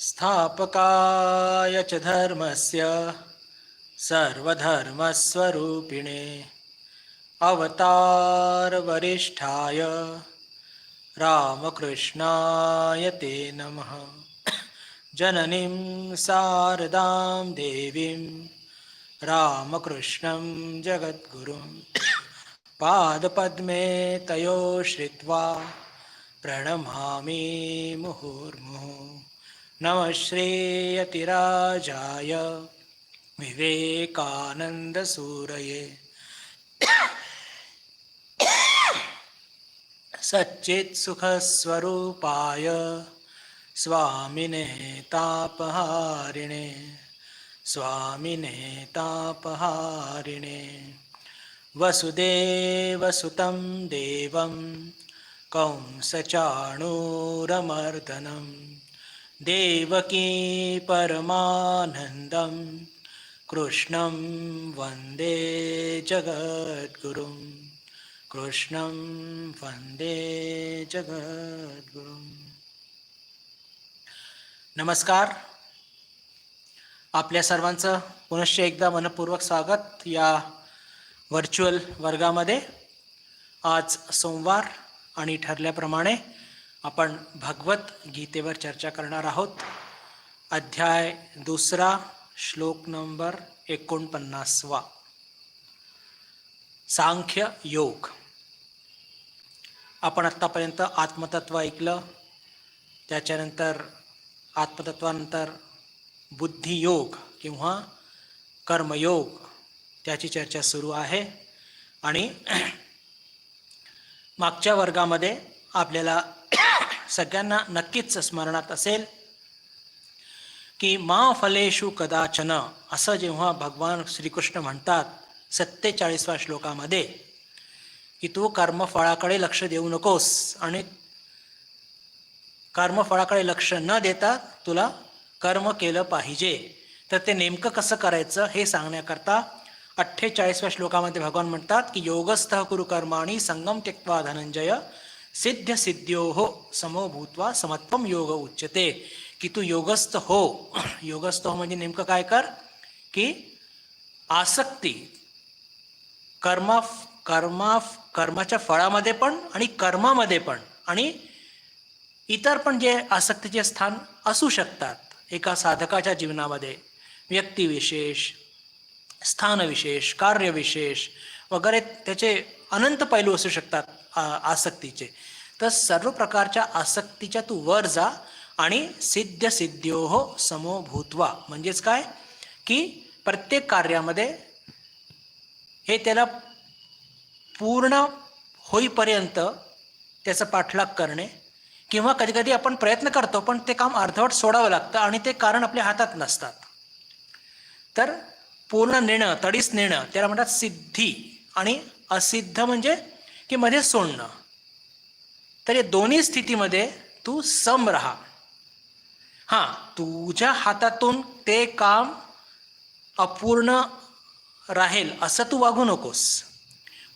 स्थापकाय च धर्मस्य सर्वधर्मस्वरूपिणे अवतारवरिष्ठाय रामकृष्णाय ते नमः। जननीं शारदां देवीं रामकृष्णं जगद्गुरुं पादपद्मे तयो श्रित्वा प्रणमामि मुहुर्मुहुः। नमः श्रीयतिराजाय विवेकानन्दसूरये सच्चित्सुखस्वरूपाय स्वामिने तापहारिणे वसुदेवसुतं देवं कंसचाणूरमर्दनं देवकी परमानन्दं कृष्णं वन्दे जगद्गुरुं नमस्कार. आपल्या सर्वांचं पुनश्च एकदा मनपूर्वक स्वागत या व्हर्च्युअल वर्गामध्ये. आज सोमवार आणि ठरल्याप्रमाणे आपण भगवत गीतेवर चर्चा करणार आहोत. अध्याय 2, श्लोक नंबर 49. सांख्य योग. आपण आत्तापर्यंत आत्मतत्व ऐकलं, त्याच्यानंतर आत्मतत्वानंतर बुद्धियोग किंवा कर्मयोग त्याची चर्चा सुरू आहे. आणि मागच्या वर्गामध्ये आपल्याला सगळ्यांना नक्कीच स्मरणात असेल की मा फलेषु कदाचन असं जेव्हा भगवान श्रीकृष्ण म्हणतात 47व्या श्लोकामध्ये की तू कर्मफळाकडे लक्ष देऊ नकोस आणि कर्मफळाकडे लक्ष न देता तुला कर्म केलं पाहिजे. तर ते नेमकं कसं करायचं हे सांगण्याकरता 48व्या श्लोकामध्ये भगवान म्हणतात की योगस्थः कुरु कर्माणि संगम त्यक्त्वा धनंजय सिद्ध सिद्ध्योः समो भूत्वा समत्वम योग उच्यते. की तू योगस्थ हो. योगस्थ हो म्हणजे नेमकं काय कर की आसक्ती कर्माच्या फळामध्ये पण आणि कर्मामध्ये पण आणि इतर पण जे आसक्तीचे स्थान असू शकतात एका साधकाच्या जीवनामध्ये, व्यक्तिविशेष, स्थानविशेष, कार्यविशेष वगैरे त्याचे अनंत पैलू असू शकतात आसक्तीचे. तर सर्व प्रकारच्या आसक्तीच्या तू वर जा आणि सिद्ध सिद्ध्योः समो भूत्वा म्हणजेच काय की प्रत्येक कार्यामध्ये हे त्याला पूर्ण होईपर्यंत त्याचा पाठलाग करणे, किंवा कधीकधी आपण प्रयत्न करतो पण ते काम अर्धवट सोडावं लागतं आणि ते कारण आपल्या हातात नसतात. तर पूर्ण नेणं, तडीस नेणं त्याला म्हणतात सिद्धी. आणि असिद्ध म्हणजे की मध्ये सोडणं. तर या दोन्ही स्थितीमध्ये तू सम राहा. तुझ्या हातातून ते काम अपूर्ण राहील असं तू वागू नकोस.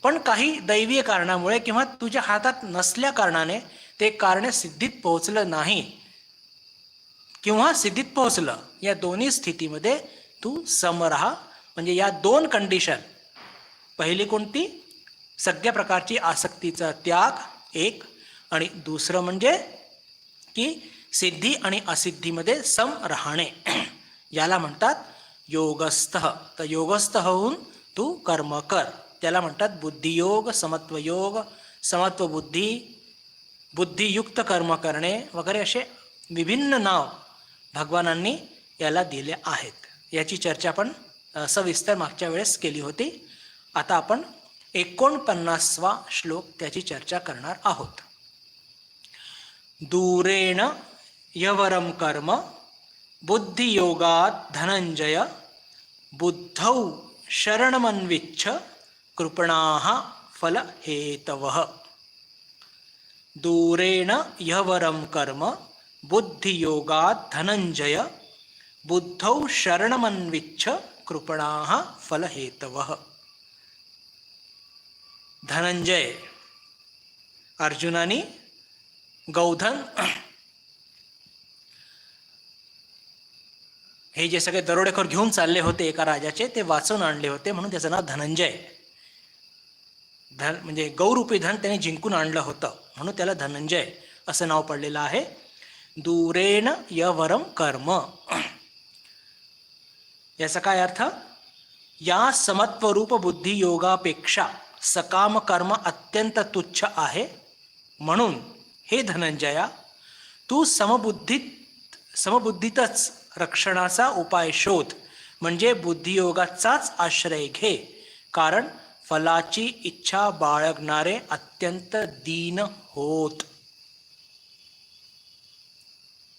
पण काही दैवीय कारणामुळे किंवा तुझ्या हातात नसल्या कारणाने ते कार्य सिद्धीत पोहोचलं नाही किंवा सिद्धीत पोहोचलं, या दोन्ही स्थितीमध्ये तू सम राहा. म्हणजे या दोन कंडिशन, पहिली कोणती, सगळ्या प्रकारची आसक्तीचा त्याग एक, आणि दुसरं म्हणजे की सिद्धी आणि असिद्धीमध्ये सम राहणे, याला म्हणतात योगस्थ. तर योगस्थ होऊन तू कर्म कर, त्याला म्हणतात बुद्धियोग, समत्वयोग, समत्व बुद्धी, बुद्धियुक्त कर्म करणे वगैरे असे विभिन्न नाव भगवानांनी याला दिले आहेत. याची चर्चा आपण सविस्तर मागच्या वेळेस केली होती. आता आपण 49वा श्लोक त्याची चर्चा करणार आहोत. दूरेण यवरम कर्म बुद्धियोगात धनंजय बुद्धौ शरणमन्विच्छ कृपणाः फलहेतवः. दूरेण यवरम कर्म बुद्धियोगात धनंजय बुद्धौ शरणमन्विच्छ कृपणाः फलहेतवः. धनंजय अर्जुनानी गौधन हे जे सगळे दरोडेखोर घेऊन चालले होते एका राजाचे, ते वाचवून आणले होते, म्हणून त्याचं नाव धनंजय. म्हणजे गौरूपी धन त्याने जिंकून आणलं होतं, म्हणून त्याला धनंजय असं नाव पडलेलं आहे. दूरेण यवरम कर्म. याचा काय अर्थ? या समत्वरूप बुद्धी योगापेक्षा सकाम कर्म अत्यंत तुच्छ आहे. म्हणून हे धनंजया, तू समबुद्धीतच रक्षणाचा उपाय शोध, म्हणजे बुद्धियोगाचाच आश्रय घे. कारण फलाची इच्छा बाळगणारे अत्यंत दीन होत.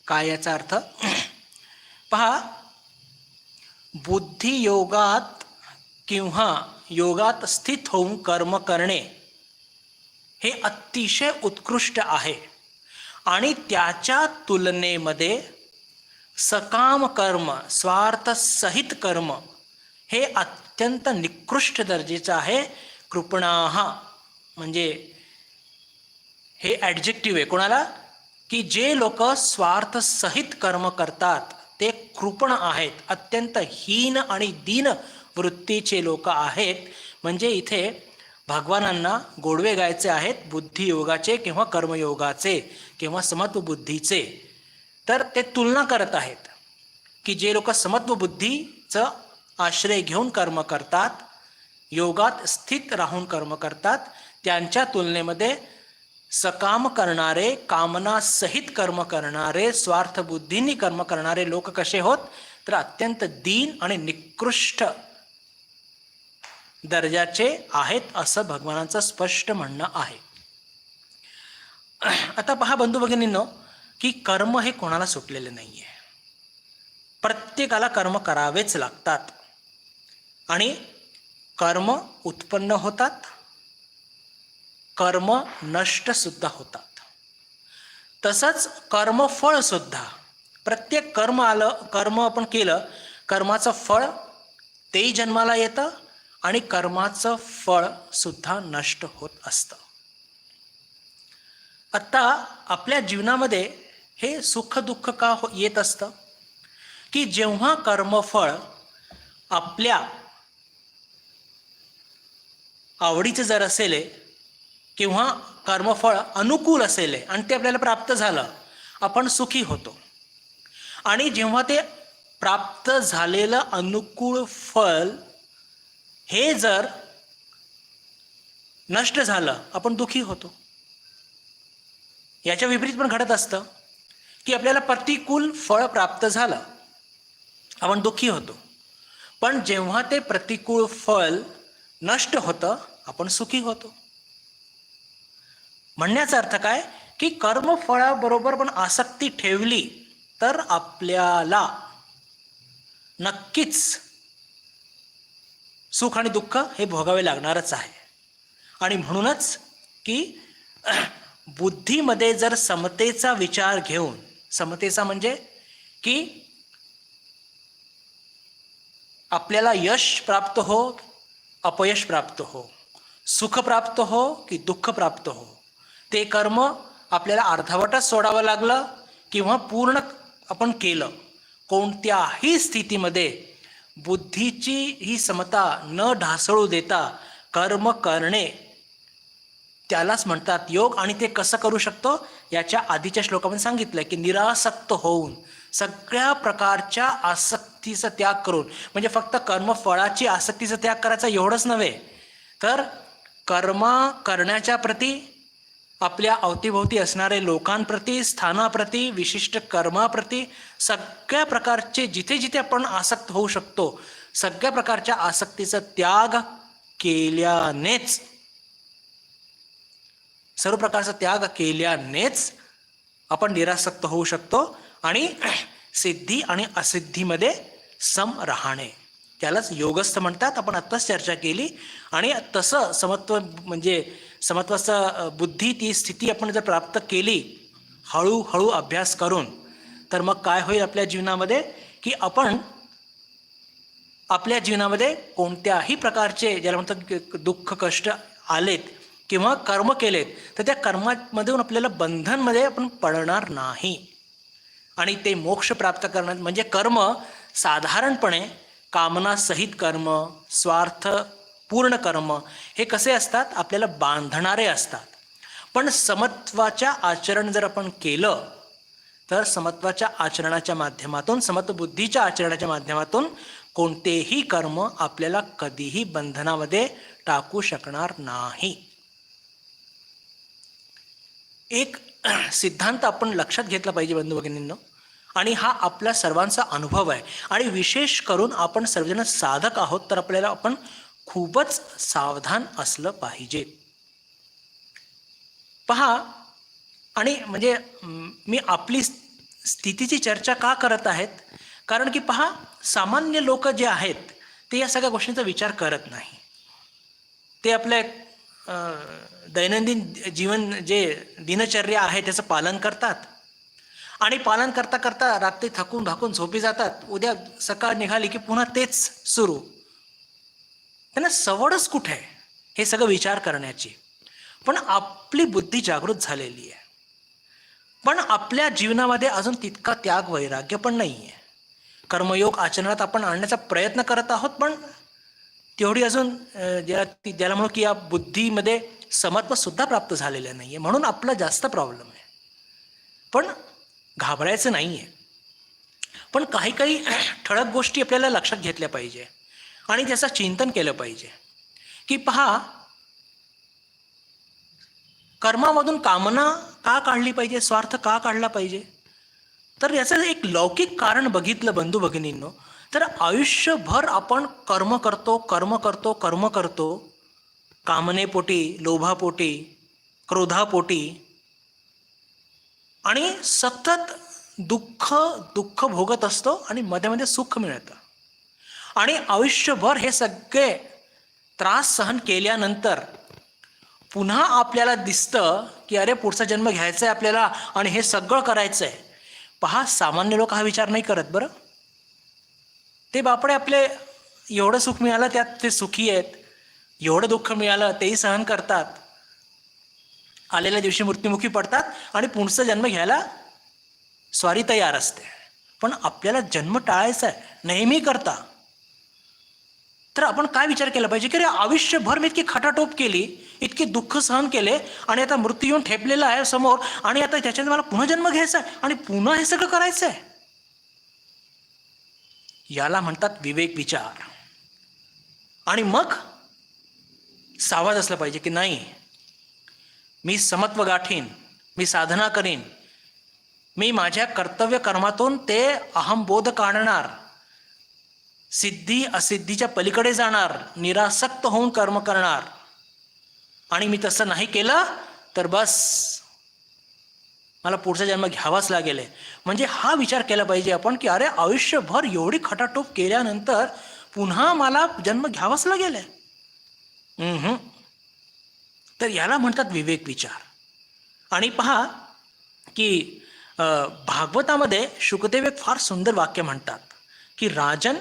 काय याचा अर्थ? पहा, बुद्धियोगात किंवा योगात स्थित होऊन कर्म करणे हे अतिशय उत्कृष्ट आहे, आणि त्याच्या तुलनेमध्ये सकाम कर्म, स्वार्थसहित कर्म हे अत्यंत निकृष्ट दर्जाचं आहे. कृपणाः म्हणजे हे ॲडजेक्टिव्ह आहे कोणाला? की जे लोक स्वार्थसहित कर्म करतात ते कृपण आहेत, अत्यंत हीन आणि दीन वृत्तीचे लोक आहेत. म्हणजे इथे भगवानांना गोडवे गायचे आहेत बुद्धियोगाचे किंवा कर्मयोगाचे किंवा समत्व बुद्धीचे. तर ते तुलना करत आहेत की जे लोक समत्व बुद्धीचं आश्रय घेऊन कर्म करतात, योगात स्थित राहून कर्म करतात, त्यांच्या तुलनेमध्ये सकाम करणारे, कामनासहित कर्म करणारे, स्वार्थबुद्धींनी कर्म करणारे लोक कसे होत? तर अत्यंत दीन आणि निकृष्ट दर्जाचे आहेत, असं भगवानांचं स्पष्ट म्हणणं आहे. आता पहा बंधू भगिनींनो, की कर्म हे कोणाला सुटलेले नाहीये. प्रत्येकाला कर्म करावेच लागतात, आणि कर्म उत्पन्न होतात, कर्म नष्ट सुद्धा होतात. तसंच कर्मफळ सुद्धा, प्रत्येक कर्म आपण केलं, कर्माचं फळ तेही जन्माला येतं आणि कर्माचं फळ सुद्धा नष्ट होत असतं. आता आपल्या जीवनामध्ये हे सुख दुःख का येत असतं? की जेव्हा कर्मफळ आपल्या आवडीचं जर असेल किंवा कर्मफळ अनुकूल असेल आणि ते आपल्याला प्राप्त झालं, आपण सुखी होतो. आणि जेव्हा ते प्राप्त झालेलं अनुकूल फळ हे जर नष्ट झालं, आपण दुःखी होतो. याच्या विपरीत पण घडत असतं की आपल्याला प्रतिकूल फळ प्राप्त झालं, आपण दुःखी होतो. पण जेव्हा ते प्रतिकूल फळ नष्ट होतं, आपण सुखी होतो. म्हणण्याचा अर्थ काय? की कर्मफळाबरोबर पण आसक्ती ठेवली तर आपल्याला नक्कीच सुख आणि दुःख हे भोगावे लागणारच आहे. आणि म्हणूनच की बुद्धीमध्ये जर समतेचा विचार घेऊन, समतेचा म्हणजे की आपल्याला यश प्राप्त हो, अपयश प्राप्त हो, सुख प्राप्त हो की दुःख प्राप्त हो, ते कर्म आपल्याला अर्धवटच सोडावं लागलं किंवा पूर्ण आपण केलं, कोणत्याही स्थितीमध्ये बुद्धीची ही समता न ढासळू देता कर्म करणे, त्यालाच म्हणतात योग. आणि ते कसं करू शकतो? याच्या आधीच्या श्लोकामध्ये सांगितलं की निरासक्त होऊन, सगळ्या प्रकारच्या आसक्तीचा त्याग करून, म्हणजे फक्त कर्मफळाची आसक्तीचा त्याग करायचा एवढंच नव्हे, तर कर्म करण्याच्या प्रती, आपल्या अवतीभोवती असणारे लोकांप्रती, स्थानाप्रती, विशिष्ट कर्माप्रती, सगळ्या प्रकारचे जिथे जिथे आपण आसक्त होऊ शकतो, सगळ्या प्रकारच्या आसक्तीचा त्याग केल्यानेच, सर्व प्रकारचा त्याग केल्यानेच आपण निरासक्त होऊ शकतो आणि सिद्धी आणि असिद्धीमध्ये सम राहणे, त्यालाच योगस्थ म्हणतात. आपण आत्ताच चर्चा केली. आणि तसं समत्व म्हणजे समत्वाचा बुद्धी, ती स्थिती आपण जर प्राप्त केली हळूहळू अभ्यास करून, तर मग काय होईल आपल्या जीवनामध्ये? की आपण आपल्या जीवनामध्ये कोणत्याही प्रकारचे, ज्याला म्हणतात दुःख कष्ट आलेत किंवा कर्म केलेत, तर त्या कर्मामधून आपल्याला बंधनमध्ये आपण पडणार नाही. आणि ते मोक्ष प्राप्त करण्यात, म्हणजे कर्म साधारणपणे कामनासहित कर्म, स्वार्थ पूर्ण कर्म हे कसे असतात, आपल्याला बांधणारे असतात. पण समत्वाच्या आचरण जर आपण केलं तर समत्वाच्या आचरणाच्या माध्यमातून, समत्वबुद्धीच्या आचरणाच्या माध्यमातून कोणतेही कर्म आपल्याला कधीही बंधनामध्ये टाकू शकणार नाही. एक सिद्धांत आपण लक्षात घेतला पाहिजे बंधू भगिनींनो, आणि हा आपल्या सर्वांचा अनुभव आहे. आणि विशेष करून आपण सर्वजण साधक आहोत, तर आपल्याला आपण खूपच सावधान असलं पाहिजे. पहा, आणि म्हणजे मी आपली स्थितीची चर्चा का करत आहेत, कारण की पहा, सामान्य लोक जे आहेत ते या सगळ्या गोष्टींचा विचार करत नाही. ते आपल्या दैनंदिन जीवन जे दिनचर्या आहे त्याचं पालन करतात, आणि पालन करता करता रात्री थकून भाकून झोपी जातात. उद्या सकाळ निघाली की पुन्हा तेच सुरू. त्यांना सवडच कुठे आहे हे सगळं विचार करण्याची. पण आपली बुद्धी जागृत झालेली आहे, पण आपल्या जीवनामध्ये अजून तितका त्याग वैराग्य पण नाही आहे. कर्मयोग आचरणात आपण आणण्याचा प्रयत्न करत आहोत, पण तेवढी अजून ज्याला म्हणू की या बुद्धीमध्ये समत्व सुद्धा प्राप्त झालेलं नाही आहे. म्हणून आपला जास्त प्रॉब्लेम आहे. पण घाबरायचं नाही आहे. पण काही काही ठळक गोष्टी आपल्याला लक्षात घेतल्या पाहिजे आणि त्याचं चिंतन केलं पाहिजे. की पहा, कर्मामधून कामना का काढली पाहिजे, स्वार्थ का काढला पाहिजे, तर याचं एक लौकिक कारण बघितलं बंधू भगिनींनो, तर आयुष्यभर आपण कर्म करतो कामनेपोटी, लोभापोटी, क्रोधापोटी, आणि सतत दुःख भोगत असतो आणि मध्ये मध्ये सुख मिळतं. आणि आयुष्यभर हे सगळे त्रास सहन केल्यानंतर पुन्हा आपल्याला दिसतं की अरे पुढचा जन्म घ्यायचा आहे आपल्याला आणि हे सगळं करायचं आहे. पहा, सामान्य लोक हा विचार नाही करत बरं. ते बापडे आपले एवढं सुख मिळालं त्यात ते सुखी आहेत, एवढं दुःख मिळालं तेही सहन करतात, आलेल्या दिवशी मृत्युमुखी पडतात आणि पुढचा जन्म घ्यायला स्वारी तयार असते. पण आपल्याला जन्म टाळायचा आहे नेहमी करता. तर आपण काय विचार केला पाहिजे की अरे आयुष्यभर मी इतकी खटाटोप केली, इतके दुःख सहन केले, आणि आता मृत्यू येऊन ठेपलेला आहे समोर, आणि आता त्याच्यात मला पुन्हा जन्म घ्यायचा आहे आणि पुन्हा हे सगळं करायचं आहे. याला म्हणतात विवेक विचार. आणि मग सावध असलं पाहिजे की नाही, मी समत्व गाठीन, मी साधना करीन, मी माझ्या कर्तव्य कर्मातून ते अहमबोध काढणार, सिद्धी असिद्धीच्या पलीकडे जाणार, निरासक्त होऊन कर्म करणार. आणि मी तसं नाही केलं तर बस मला पुढचा जन्म घ्यावाच लागेल. म्हणजे हा विचार केला पाहिजे आपण की अरे आयुष्यभर एवढी खटाटोप केल्यानंतर पुन्हा मला जन्म घ्यावाच लागेल. तर याला म्हणतात विवेक विचार. आणि पहा की भागवतामध्ये शुकदेव एक फार सुंदर वाक्य म्हणतात की राजन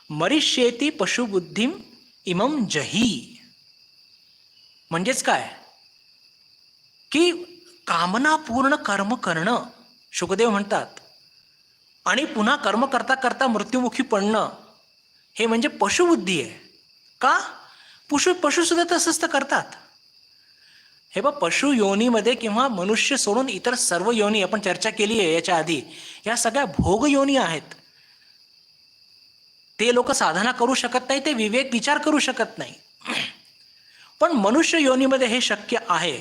मरिष्येती पशुबुद्धीम इमम जही. म्हणजेच काय की कामनापूर्ण कर्म करणं, शुकदेव म्हणतात, आणि पुन्हा कर्म करता करता मृत्युमुखी पडणं, हे म्हणजे पशुबुद्धी आहे. का? पशुसुद्धा तसंच तर करतात. हे बघ, पशु योनीमध्ये किंवा मनुष्य सोडून इतर सर्व योनी, आपण चर्चा केली आहे याच्या आधी, या सगळ्या भोग योनी आहेत. ते लोक साधना करू शकत नाही, ते विवेक विचार करू शकत नाही. पण मनुष्य योनीमध्ये हे शक्य आहे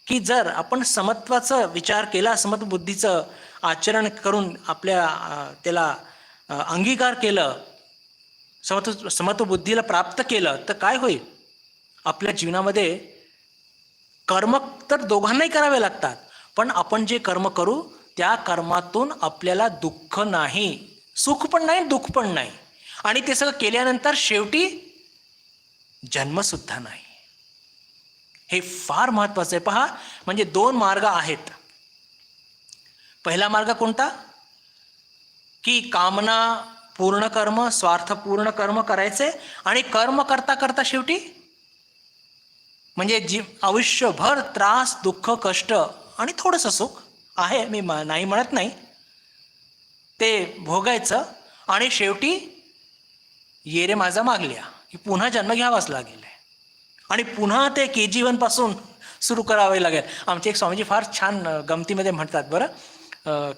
की जर आपण समत्वाचा विचार केला, समत्व बुद्धीचं आचरण करून आपल्या त्याला अंगीकार केलं, समत्व बुद्धीला प्राप्त केलं, तर काय होईल, आपल्या जीवनामध्ये कर्म तर दोघांनाही करावे लागतात, पण आपण जे कर्म करू त्या कर्मातून आपल्याला दुःख नाही, सुख पण नाही, दुःख पण नाही, आणि ते सगळं केल्यानंतर शेवटी जन्मसुद्धा नाही. हे फार महत्वाचं आहे. पहा, म्हणजे दोन मार्ग आहेत. पहिला मार्ग कोणता की कामना पूर्ण कर्म, स्वार्थ पूर्ण कर्म करायचे, आणि कर्म करता करता शेवटी म्हणजे आयुष्यभर त्रास, दुःख, कष्ट आणि थोडंसं सुख आहे, मी नाही म्हणत नाही, ते भोगायचं. आणि शेवटी ये रे माझा मागल्या, की पुन्हा जन्म घ्यावाच लागेल आणि पुन्हा ते KG1 पासून सुरू करावे लागेल. आमचे एक स्वामीजी फार छान गमतीमध्ये म्हणतात बरं,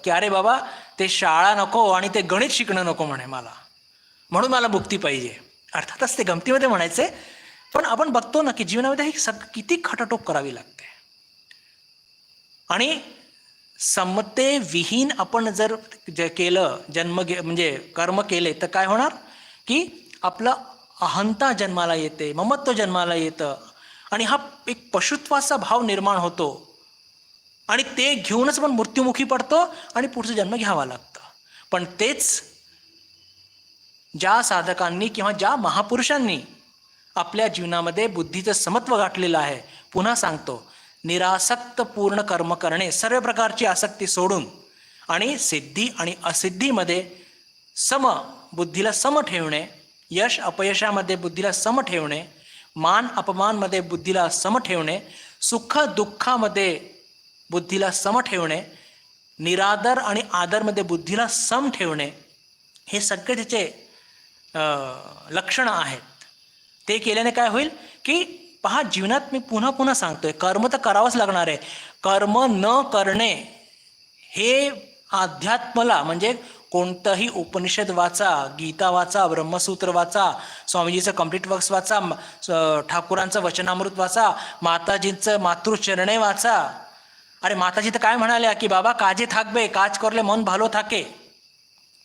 की अरे बाबा ते शाळा नको आणि ते गणित शिकणं नको म्हणे मला, म्हणून मला मुक्ती पाहिजे. अर्थातच ते गमतीमध्ये म्हणायचे, पण आपण बघतो ना की जीवनामध्ये ही किती खटाटोप करावी लागते. आणि समतेविहीन आपण जर केलं म्हणजे कर्म केले तर काय होणार, की आपलं अहंता जन्माला येते, ममत्व जन्माला येतं आणि हा एक पशुत्वाचा भाव निर्माण होतो आणि ते घेऊनच आपण मृत्युमुखी पडतो आणि पुढचं जन्म घ्यावा लागतं. पण तेच ज्या साधकांनी किंवा ज्या महापुरुषांनी आपल्या जीवनामध्ये बुद्धीचं समत्व गाठलेलं आहे, पुन्हा सांगतो, निरासक्त पूर्ण कर्म करणे, सर्व प्रकारची आसक्ती सोडून आणि सिद्धी आणि असिद्धीमध्ये बुद्धीला सम ठेवणे, यश अपयशामध्ये बुद्धीला सम ठेवणे, मान अपमानमध्ये बुद्धीला सम ठेवणे, सुख दुःखामध्ये बुद्धीला सम ठेवणे, निरादर आणि आदरमध्ये बुद्धीला सम ठेवणे, हे सगळे त्याचे लक्षणं आहेत. ते केल्याने काय होईल, की पहा जीवनात मी पुन्हा पुन्हा सांगतोय, कर्म तर करावंच लागणार आहे. कर्म न करणे हे अध्यात्मला, म्हणजे कोणतंही उपनिषद वाचा, गीता वाचा, ब्रह्मसूत्र वाचा, स्वामीजीचं कम्प्लीट वर्क्स वाचा, ठाकूरांचं वचनामृत वाचा, माताजींचं मातृचरणे वाचा. अरे माताजी तर काय म्हणाल्या, की बाबा काजे थाकबे काज करले मन भालो थाके.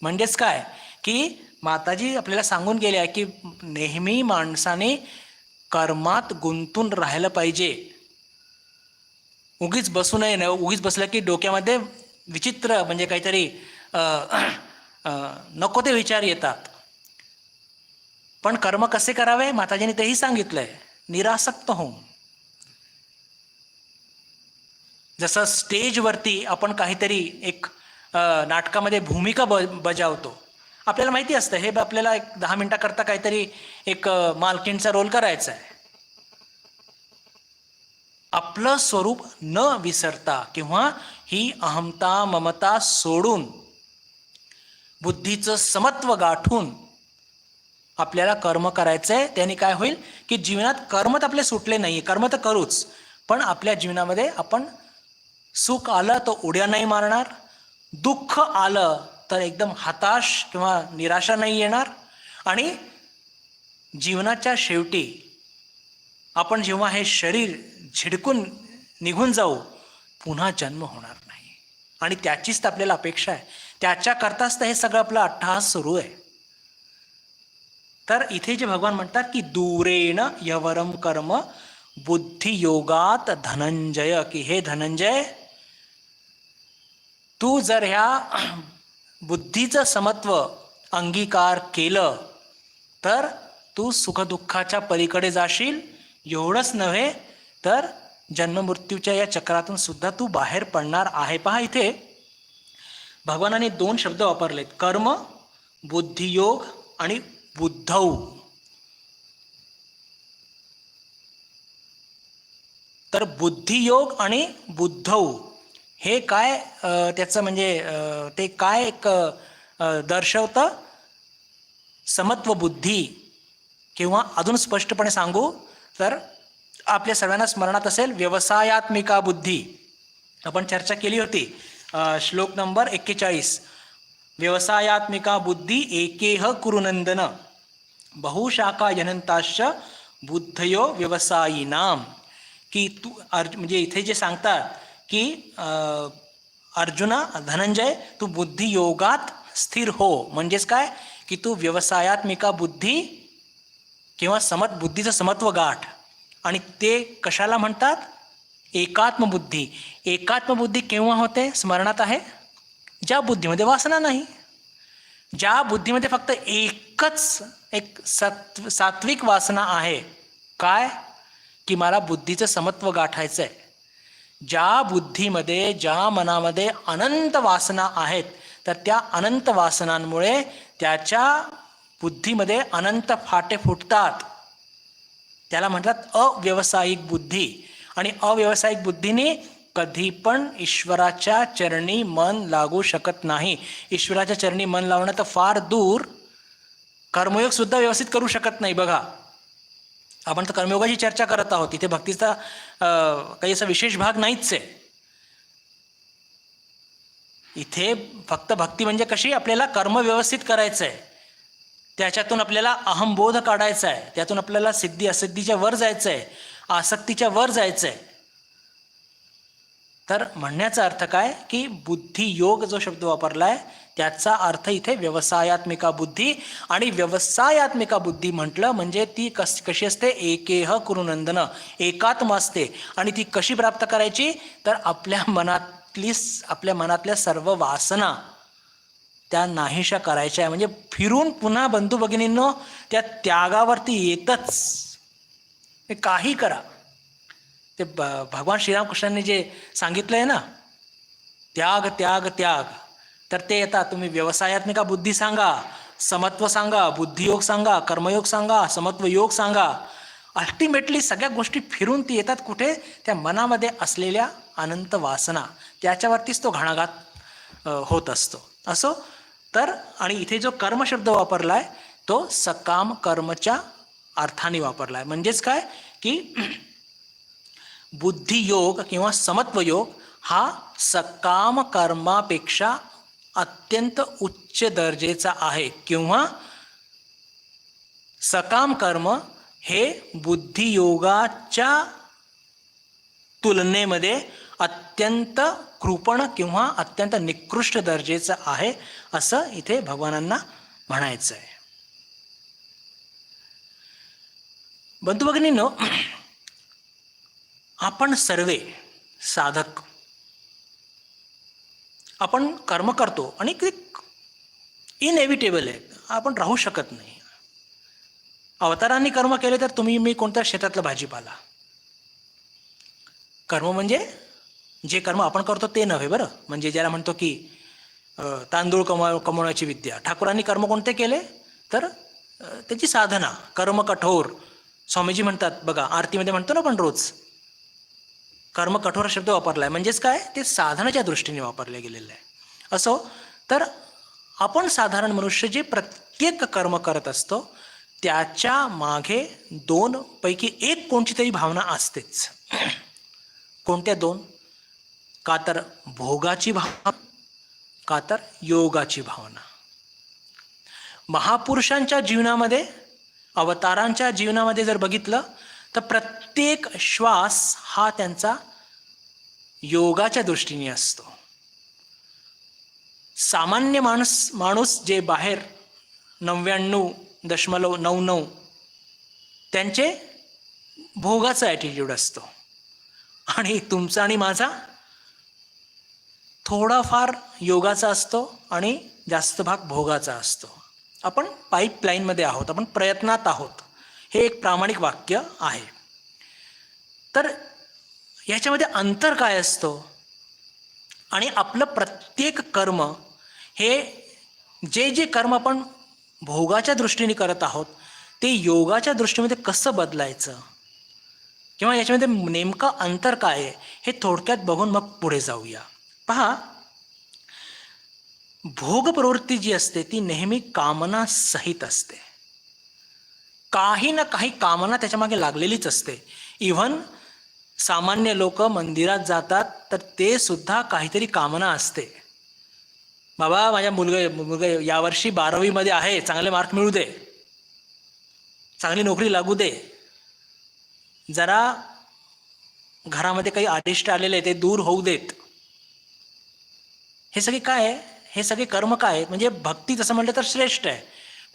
म्हणजेच काय, की माताजी आपल्याला सांगून गेल्या की नेहमी माणसाने कर्मात गुंतून राहायला पाहिजे, उगीच बसू नये. ना उगीच बसलं की डोक्यामध्ये विचित्र म्हणजे काहीतरी नको ते विचार येतात. पण कर्म कसे करावे माताजींनी तेही सांगितलंय, निरासक्त होऊन. जसं स्टेजवरती आपण काहीतरी एक नाटकामध्ये भूमिका बजावतो, आपल्याला माहिती असतं हे आपल्याला एक 10 मिनिटाकरता काहीतरी एक मालकीणचा रोल करायचा आहे. आपलं स्वरूप न विसरता किंवा ही अहमता ममता सोडून बुद्धीचं समत्व गाठून आपल्याला कर्म करायचंय. त्याने काय होईल, की जीवनात कर्म तर आपले सुटले नाही, कर्म तर करूच, पण आपल्या जीवनामध्ये आपण सुख आलं तर उड्या नाही मारणार, दुःख आलं तर एकदम हताश किंवा निराशा नाही येणार, आणि जीवनाच्या शेवटी आपण जेव्हा हे शरीर झिडकून निघून जाऊ, पुन्हा जन्म होणार नाही. आणि त्याचीच तर आपल्याला अपेक्षा आहे, त्याच्याकरताच तर हे सगळं आपलं अट्टहास सुरू आहे. तर इथे जे भगवान म्हणतात की दूरेण यवरम कर्म बुद्धियोगात धनंजय, की हे धनंजय, तू जर ह्या बुद्धीचं समत्व अंगीकार केलं तर तू सुखदुःखाच्या पलीकडे जाशील. एवढंच नव्हे तर जन्ममृत्यूच्या या चक्रातून सुद्धा तू बाहेर पडणार आहे. पहा इथे भगवानाने 2 शब्द वापरलेत, कर्म, बुद्धियोग आणि बुद्धौ. तर बुद्धियोग आणि बुद्धौ हे काय त्याचं म्हणजे ते काय एक दर्शवतं, समत्व बुद्धी. किंवा अजून स्पष्टपणे सांगू तर आपल्या सर्वांना स्मरणात असेल व्यवसायात्मिका बुद्धी, आपण चर्चा केली होती, श्लोक नंबर 41. व्यवसायात्मिका बुद्धी एकेह कुरुनंदन बहुशाखा जनंताश्च बुद्धयो व्यवसायिनाम. की तू म्हणजे इथे जे सांगतात की अर्जुना, धनंजय, तू बुद्धियोगात स्थिर हो. म्हणजेच काय, की तू व्यवसायात्मिका बुद्धी किंवा बुद्धीचं समत्व गाठ. आणि ते कशाला म्हणतात, एकात्मबुद्धी. एकात्मबुद्धी केव्हा होते, स्मरणात आहे, ज्या बुद्धीमध्ये वासना नाही, ज्या बुद्धीमध्ये फक्त एकच एक सात्विक वासना आहे, काय, की मला बुद्धीचं समत्व गाठायचं आहे. ज्या बुद्धीमध्ये, ज्या मनामध्ये अनंत वासना आहेत, तर त्या अनंत वासनांमुळे त्याच्या बुद्धीमध्ये अनंत फाटे फुटतात. त्याला म्हणतात अव्यवसायिक बुद्धी. आणि अव्यवसायिक बुद्धीने कधी पण ईश्वराच्या चरणी मन लागू शकत नाही. ईश्वराच्या चरणी मन लावणं तर फार दूर, कर्मयोग सुद्धा व्यवस्थित करू शकत नाही. बघा, आपण तर कर्मयोगाची चर्चा करत आहोत, इथे भक्तीचा काही असा विशेष भाग नाहीच आहे. इथे फक्त भक्ती म्हणजे कशी, आपल्याला कर्म व्यवस्थित करायचं आहे, त्याच्यातून आपल्याला अहंबोध काढायचा आहे, त्यातून आपल्याला सिद्धी असिद्धीच्या वर जायचं आहे, आसक्तीच्या वर जायचं आहे. तर म्हणण्याचा अर्थ काय की बुद्धियोग जो शब्द वापरलाय त्याचा अर्थ इथे व्यवसायात्मिका बुद्धी. आणि व्यवसायात्मिका बुद्धी म्हटलं म्हणजे ती कशी असते, एकेह कुरुनंदन, एकात्म असते. आणि ती कशी प्राप्त करायची, तर आपल्या मनातल्या सर्व वासना त्या नाहीशा करायच्या. म्हणजे फिरून पुन्हा बंधू भगिनींनो त्या त्यागावरती येतच. काही करा, ते भगवान श्रीरामकृष्णांनी जे सांगितलं आहे ना, त्याग त्याग त्याग, तर ते येतात. तुम्ही व्यवसायात्मिका बुद्धी सांगा, समत्व सांगा, बुद्धियोग सांगा, कर्मयोग सांगा, समत्व योग सांगा, अल्टिमेटली सगळ्या गोष्टी फिरून ती येतात कुठे, त्या मनामध्ये असलेल्या अनंत वासना, त्याच्यावरतीच तो घणाघात होत असतो. असो तर, आणि इथे जो कर्म शब्द वापरलाय तो सकाम कर्मच्या अर्थाने वापरलाय. म्हणजेच काय की बुद्धियोग किंवा समत्व योग हा सकाम कर्मापेक्षा अत्यंत उच्च दर्जेचा आहे, किंवा सकाम कर्म हे बुद्धियोगाच्या तुलनेमध्ये अत्यंत कृपण किंवा अत्यंत निकृष्ट दर्जेचं आहे, असं इथे भगवानांना म्हणायचं आहे. बंधू भगिनींनो, आपण सर्वे साधक आपण कर्म करतो आणि ते इनएव्हिटेबल आहे, आपण राहू शकत नाही. अवतारांनी कर्म केले तर तुम्ही मी कोणत्या क्षेत्रातला भाजीपाला. कर्म म्हणजे जे कर्म आपण करतो ते नव्हे बरं. म्हणजे ज्याला म्हणतो की तांदूळ कमवण्याची विद्या, ठाकूरांनी कर्म कोणते केले तर त्याची साधना, कर्म कठोर. स्वामीजी म्हणतात बघा, आरतीमध्ये म्हणतो ना आपण रोज, कर्म कठोर शब्द वापरलाय. म्हणजेच काय, ते साधनाच्या दृष्टीने वापरले गेलेलं आहे. असो तर आपण साधारण मनुष्य जे प्रत्येक कर्म करत असतो त्याच्या मागे दोन पैकी एक कोणती तरी भावना असतेच. कोणत्या दोन? का तर भोगाची भावना, का तर योगाची भावना. महापुरुषांच्या जीवनामध्ये, अवतारांच्या जीवनामध्ये जर बघितलं तर प्रत्येक श्वास हा त्यांचा योगाच्या दृष्टीने असतो. सामान्य माणूस जे बाहेर 99.99 त्यांचे भोगाचा ॲटिट्यूड असतो, आणि तुमचा आणि माझा थोडाफार योगाचा असतो आणि जास्त भाग भोगाचा असतो. आपण पाईपलाईनमध्ये आहोत, आपण प्रयत्नात आहोत, हे एक प्रामाणिक वाक्य आहे. तर याच्यामध्ये अंतर काय असतो, आणि आपलं प्रत्येक कर्म हे जे कर्म आपण भोगाच्या दृष्टीने करत आहोत ते योगाच्या दृष्टीमध्ये कसं बदलायचं, किंवा याच्यामध्ये नेमकं अंतर काय आहे हे थोडक्यात बघून मग पुढे जाऊया. पहा, भोग प्रवृत्ती जी असते ती नेहमी कामना सहित असते. काही ना काही कामना त्याच्या मागे लागलेलीच असते. इव्हन सामान्य लोक मंदिरात जातात तर ते सुद्धा काहीतरी कामना असते. बाबा माझ्या मुलगा यावर्षी 12वी आहे, चांगले मार्क मिळू दे, चांगली नोकरी लागू दे, जरा घरामध्ये काही अरिष्ट आलेले ते दूर होऊ देत. हे सगळे काय आहे, हे सगळे कर्म काय आहे. म्हणजे भक्ती तसं म्हटलं तर श्रेष्ठ आहे,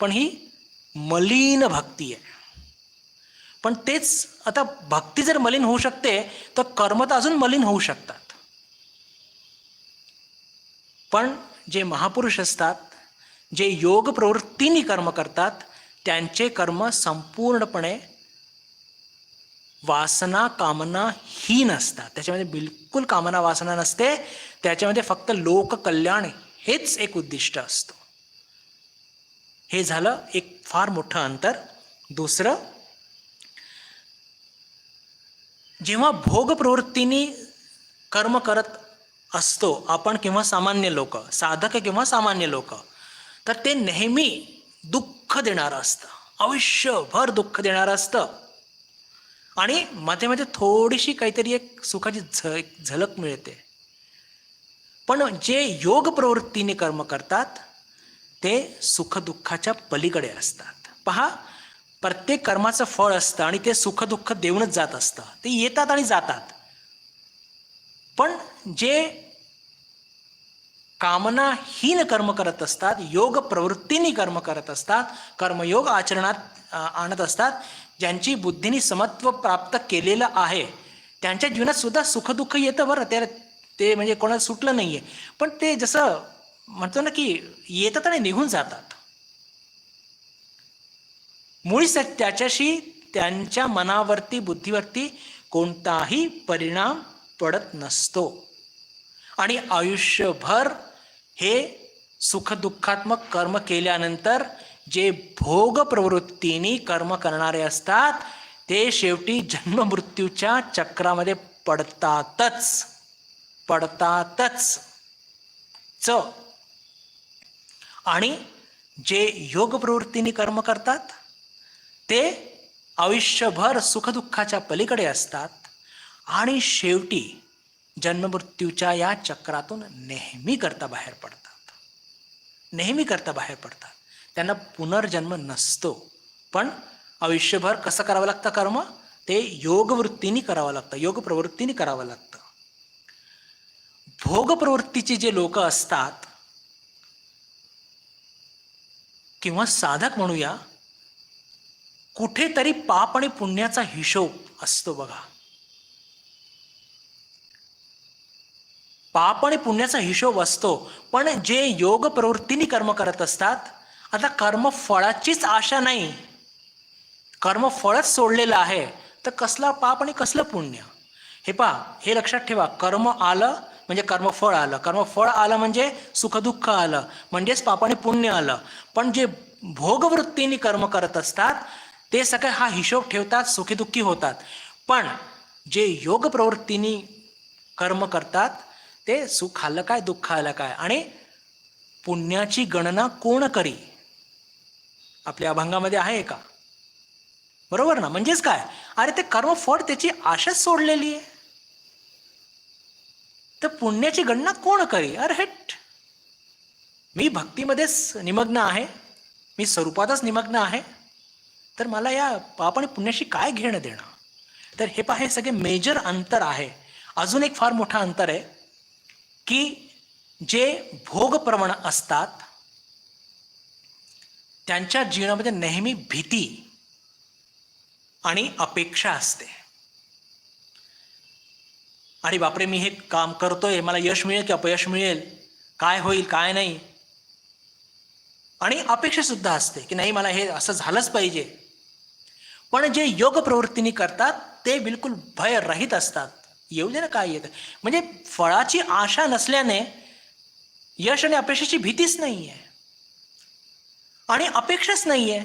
पण ही मलिन भक्ती आहे. पण तेच आता भक्ती जर मलिन होऊ शकते तर कर्म तर अजून मलिन होऊ शकतात. पण जे महापुरुष असतात, जे योग प्रवृत्तीने कर्म करतात, त्यांचे कर्म संपूर्णपणे वासना कामना हीन असतात. त्याच्यामध्ये बिलकुल कामना वासना नसते. त्याच्यामध्ये फक्त लोककल्याण हेच एक उद्दिष्ट असतो. हे झालं एक फार मोठं अंतर. दुसरं, जेव्हा भोग प्रवृत्तीने कर्म करत असतो आपण किंवा सामान्य लोक, साधक किंवा सामान्य लोक, तर ते नेहमी दुःख देणारं असतं, आयुष्यभर दुःख देणारं असतं. आणि मध्ये मध्ये थोडीशी काहीतरी एक सुखाची झलक मिळते. पण जे योग प्रवृत्तीने कर्म करतात ते सुखदुःखाच्या पलीकडे असतात. पहा, प्रत्येक कर्माचं फळ असतं आणि ते सुखदुःख देऊनच जात असतं. ते येतात आणि जातात. पण जे कामनाहीन कर्म करत असतात, योग प्रवृत्तीने कर्म करत असतात, कर्मयोग आचरणात आणत असतात, ज्यांची बुद्धीने समत्व प्राप्त केलेलं आहे, त्यांच्या जीवनात सुद्धा सुखदुःख येतं बरं. ते म्हणजे कोणाला सुटलं नाही आहे. पण ते जसं म्हणतो ना की येतात आणि निघून जातात. मुळीच त्याच्याशी त्यांच्या मनावरती, बुद्धीवरती कोणताही परिणाम पडत नसतो. आणि आयुष्यभर हे सुखदुःखात्मक कर्म केल्यानंतर जे भोग प्रवृत्तीने कर्म करणारे असतात ते शेवटी जन्ममृत्यूच्या चक्रामध्ये पडतातच. आणि जे योग प्रवृत्तीने कर्म करतात ते आयुष्यभर सुखदुःखाच्या पलीकडे असतात आणि शेवटी जन्ममृत्यूच्या या चक्रातून नेहमी करता बाहेर पडतात. त्यांना पुनर्जन्म नसतो. पण आयुष्यभर कसं करावं लागतं कर्म? ते योगवृत्तीने करावं लागतं, योग प्रवृत्तीने करावं लागतं. भोग प्रवृत्तीचे जे लोक असतात किंवा साधक म्हणूया, कुठेतरी पाप आणि पुण्याचा हिशोब असतो बघा. पाप आणि पुण्याचा हिशोब असतो. पण जे योग प्रवृत्तीने कर्म करत असतात, आता कर्मफळाचीच आशा नाही, कर्मफळच सोडलेलं आहे, तर कसला पाप आणि कसलं पुण्य? हे पहा, हे लक्षात ठेवा. कर्म आलं म्हणजे कर्मफळ आलं, कर्मफळ आलं म्हणजे सुखदुःख आलं, म्हणजेच पाप आणि पुण्य आलं. पण जे भोगवृत्तीने कर्म करत असतात ते सगळे हा हिशोब ठेवतात, सुखीदुःखी होतात. पण जे योग प्रवृत्तीने कर्म करतात ते सुख आलं काय, दुःख आलं काय, आणि पुण्याची गणना कोण करी? आपल्या अभंगामध्ये आहे का? बरोबर ना? म्हणजेच काय, अरे ते कर्मफळ त्याची आशाच सोडलेली आहे, तर पुण्याची गणना कोण करी? अरे हेट, मी भक्तीमध्येच निमग्न आहे, मी स्वरूपातच निमग्न आहे, तर मला या पाप आणि पुण्याशी काय घेणं देणं? तर हे पहा, हे सगळे मेजर अंतर आहे. अजून एक फार मोठा अंतर आहे की जे भोगप्रवण असतात त्यांच्या जीवनामध्ये नेहमी भीती आणि अपेक्षा असते. आणि बापरे, मी हे काम करतोय, मला यश मिळेल की अपयश मिळेल, काय होईल काय नाही. आणि अपेक्षा सुद्धा असते की नाही, मला हे असं झालंच पाहिजे. पण जे योग प्रवृत्तीने करतात ते बिलकुल भयरहित असतात. येऊ दे ना काय येतं, म्हणजे फळाची आशा नसल्याने यश आणि अपेक्षेची भीतीच नाही आहे, आणि अपेक्षाच नाही आहे,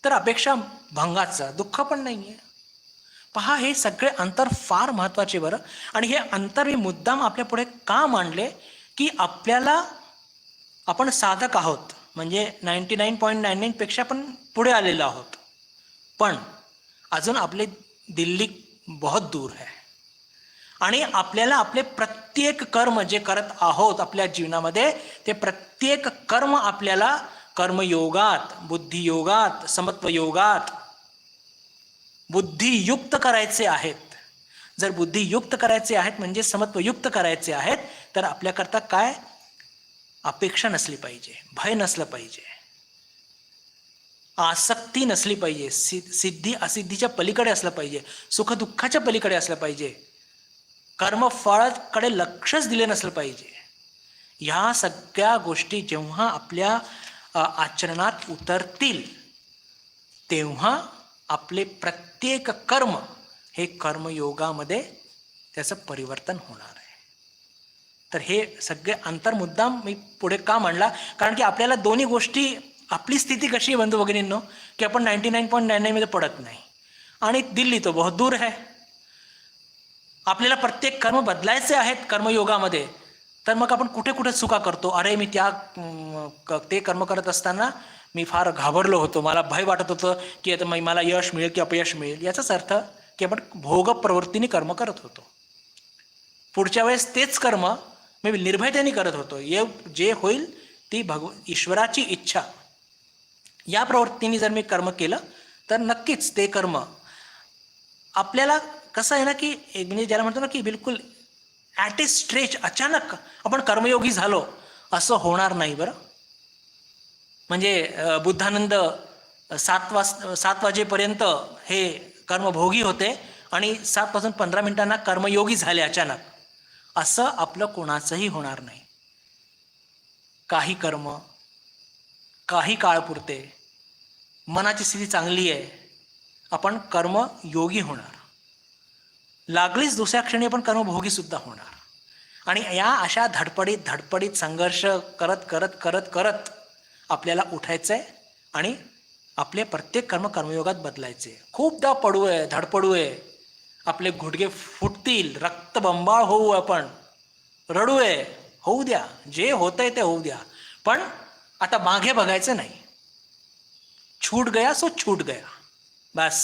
तर अपेक्षा भंगाचं दुःख पण नाही आहे. पहा, हे सगळे अंतर फार महत्त्वाचे बरं. आणि हे अंतर मी मुद्दाम आपल्या पुढे का मांडले की आपल्याला, आपण साधक आहोत म्हणजे 99.99 पेक्षा पण पुढे आलेलो आहोत, पण अजून आपले दिल्ली बहुत दूर है. आणि आपल्याला आपले प्रत्येक कर्म जे करत आहोत आपल्या जीवनामध्ये, ते प्रत्येक कर्म आपल्याला कर्मयोगात, बुद्धियोगात, समत्वयोगात बुद्धियुक्त करायचे आहेत. जर बुद्धियुक्त करायचे आहेत म्हणजे समत्वयुक्त करायचे आहेत, तर आपल्याकरता काय, अपेक्षा नसली पाहिजे, भय नसलं पाहिजे, आसक्ती नसली पाहिजे, सिद्धी असिद्धीच्या पलीकडे असलं पाहिजे, सुखदुःखाच्या पलीकडे असलं पाहिजे, कर्मफळाकडे लक्षच दिले नसलं पाहिजे. ह्या सगळ्या गोष्टी जेव्हा आपल्या आचरणात उतरतील तेव्हा आपले प्रत्येक कर्म हे कर्मयोगामध्ये त्याचं परिवर्तन होणार आहे. तर हे सगळे अंतर मुद्दाम मी पुढे का मांडला, कारण की आपल्याला दोन्ही गोष्टी, आपली स्थिती कशी आहे बंधू भगिनींनो, की आपण 99.99 मध्ये पडत नाही आणि दिल्ली तो बहुत दूर है. आपल्याला प्रत्येक कर्म बदलायचे आहेत कर्मयोगामध्ये, तर मग आपण कुठे कुठे चुका करतो. अरे मी ते कर्म करत असताना मी फार घाबरलो होतो, मला भय वाटत होतं की आता मला यश मिळेल की अपयश मिळेल. याचाच अर्थ की आपण भोग प्रवृत्तीने कर्म करत होतो. पुढच्या वेळेस तेच कर्म मी निर्भयतेने करत होतो. जे होईल ती ईश्वराची इच्छा या प्रवृत्तीने जर मी कर्म केलं तर नक्कीच ते कर्म आपल्याला कसं आहे ना की म्हणजे ज्याला म्हणतो ना की बिलकुल ॲट ए स्ट्रेच अचानक आपण कर्मयोगी झालो असं होणार नाही बरं. म्हणजे बुद्धानंद 7 वाजेपर्यंत हे कर्मभोगी होते आणि 7 वाजून 15 मिनिटांना कर्मयोगी झाले अचानक, असं आपलं कोणाचंही होणार नाही. काही कर्म काही काळपुरते, मनाची स्थिती चांगली आहे, आपण कर्मयोगी होणार. लागलीच दुसऱ्या क्षणी आपण कर्मभोगी सुद्धा होणार. आणि या अशा धडपडीत संघर्ष करत करत करत करत आपल्याला उठायचं आहे आणि आपले प्रत्येक कर्मयोगात बदलायचे. खूपदा धडपडू आहे, आपले गुडघे फुटतील, रक्तबंबाळ होऊ, आपण रडू आहे, होऊ द्या, जे होतंय ते होऊ द्या, पण आता मागे बघायचं नाही. छूट गया सो छूट गया, बस.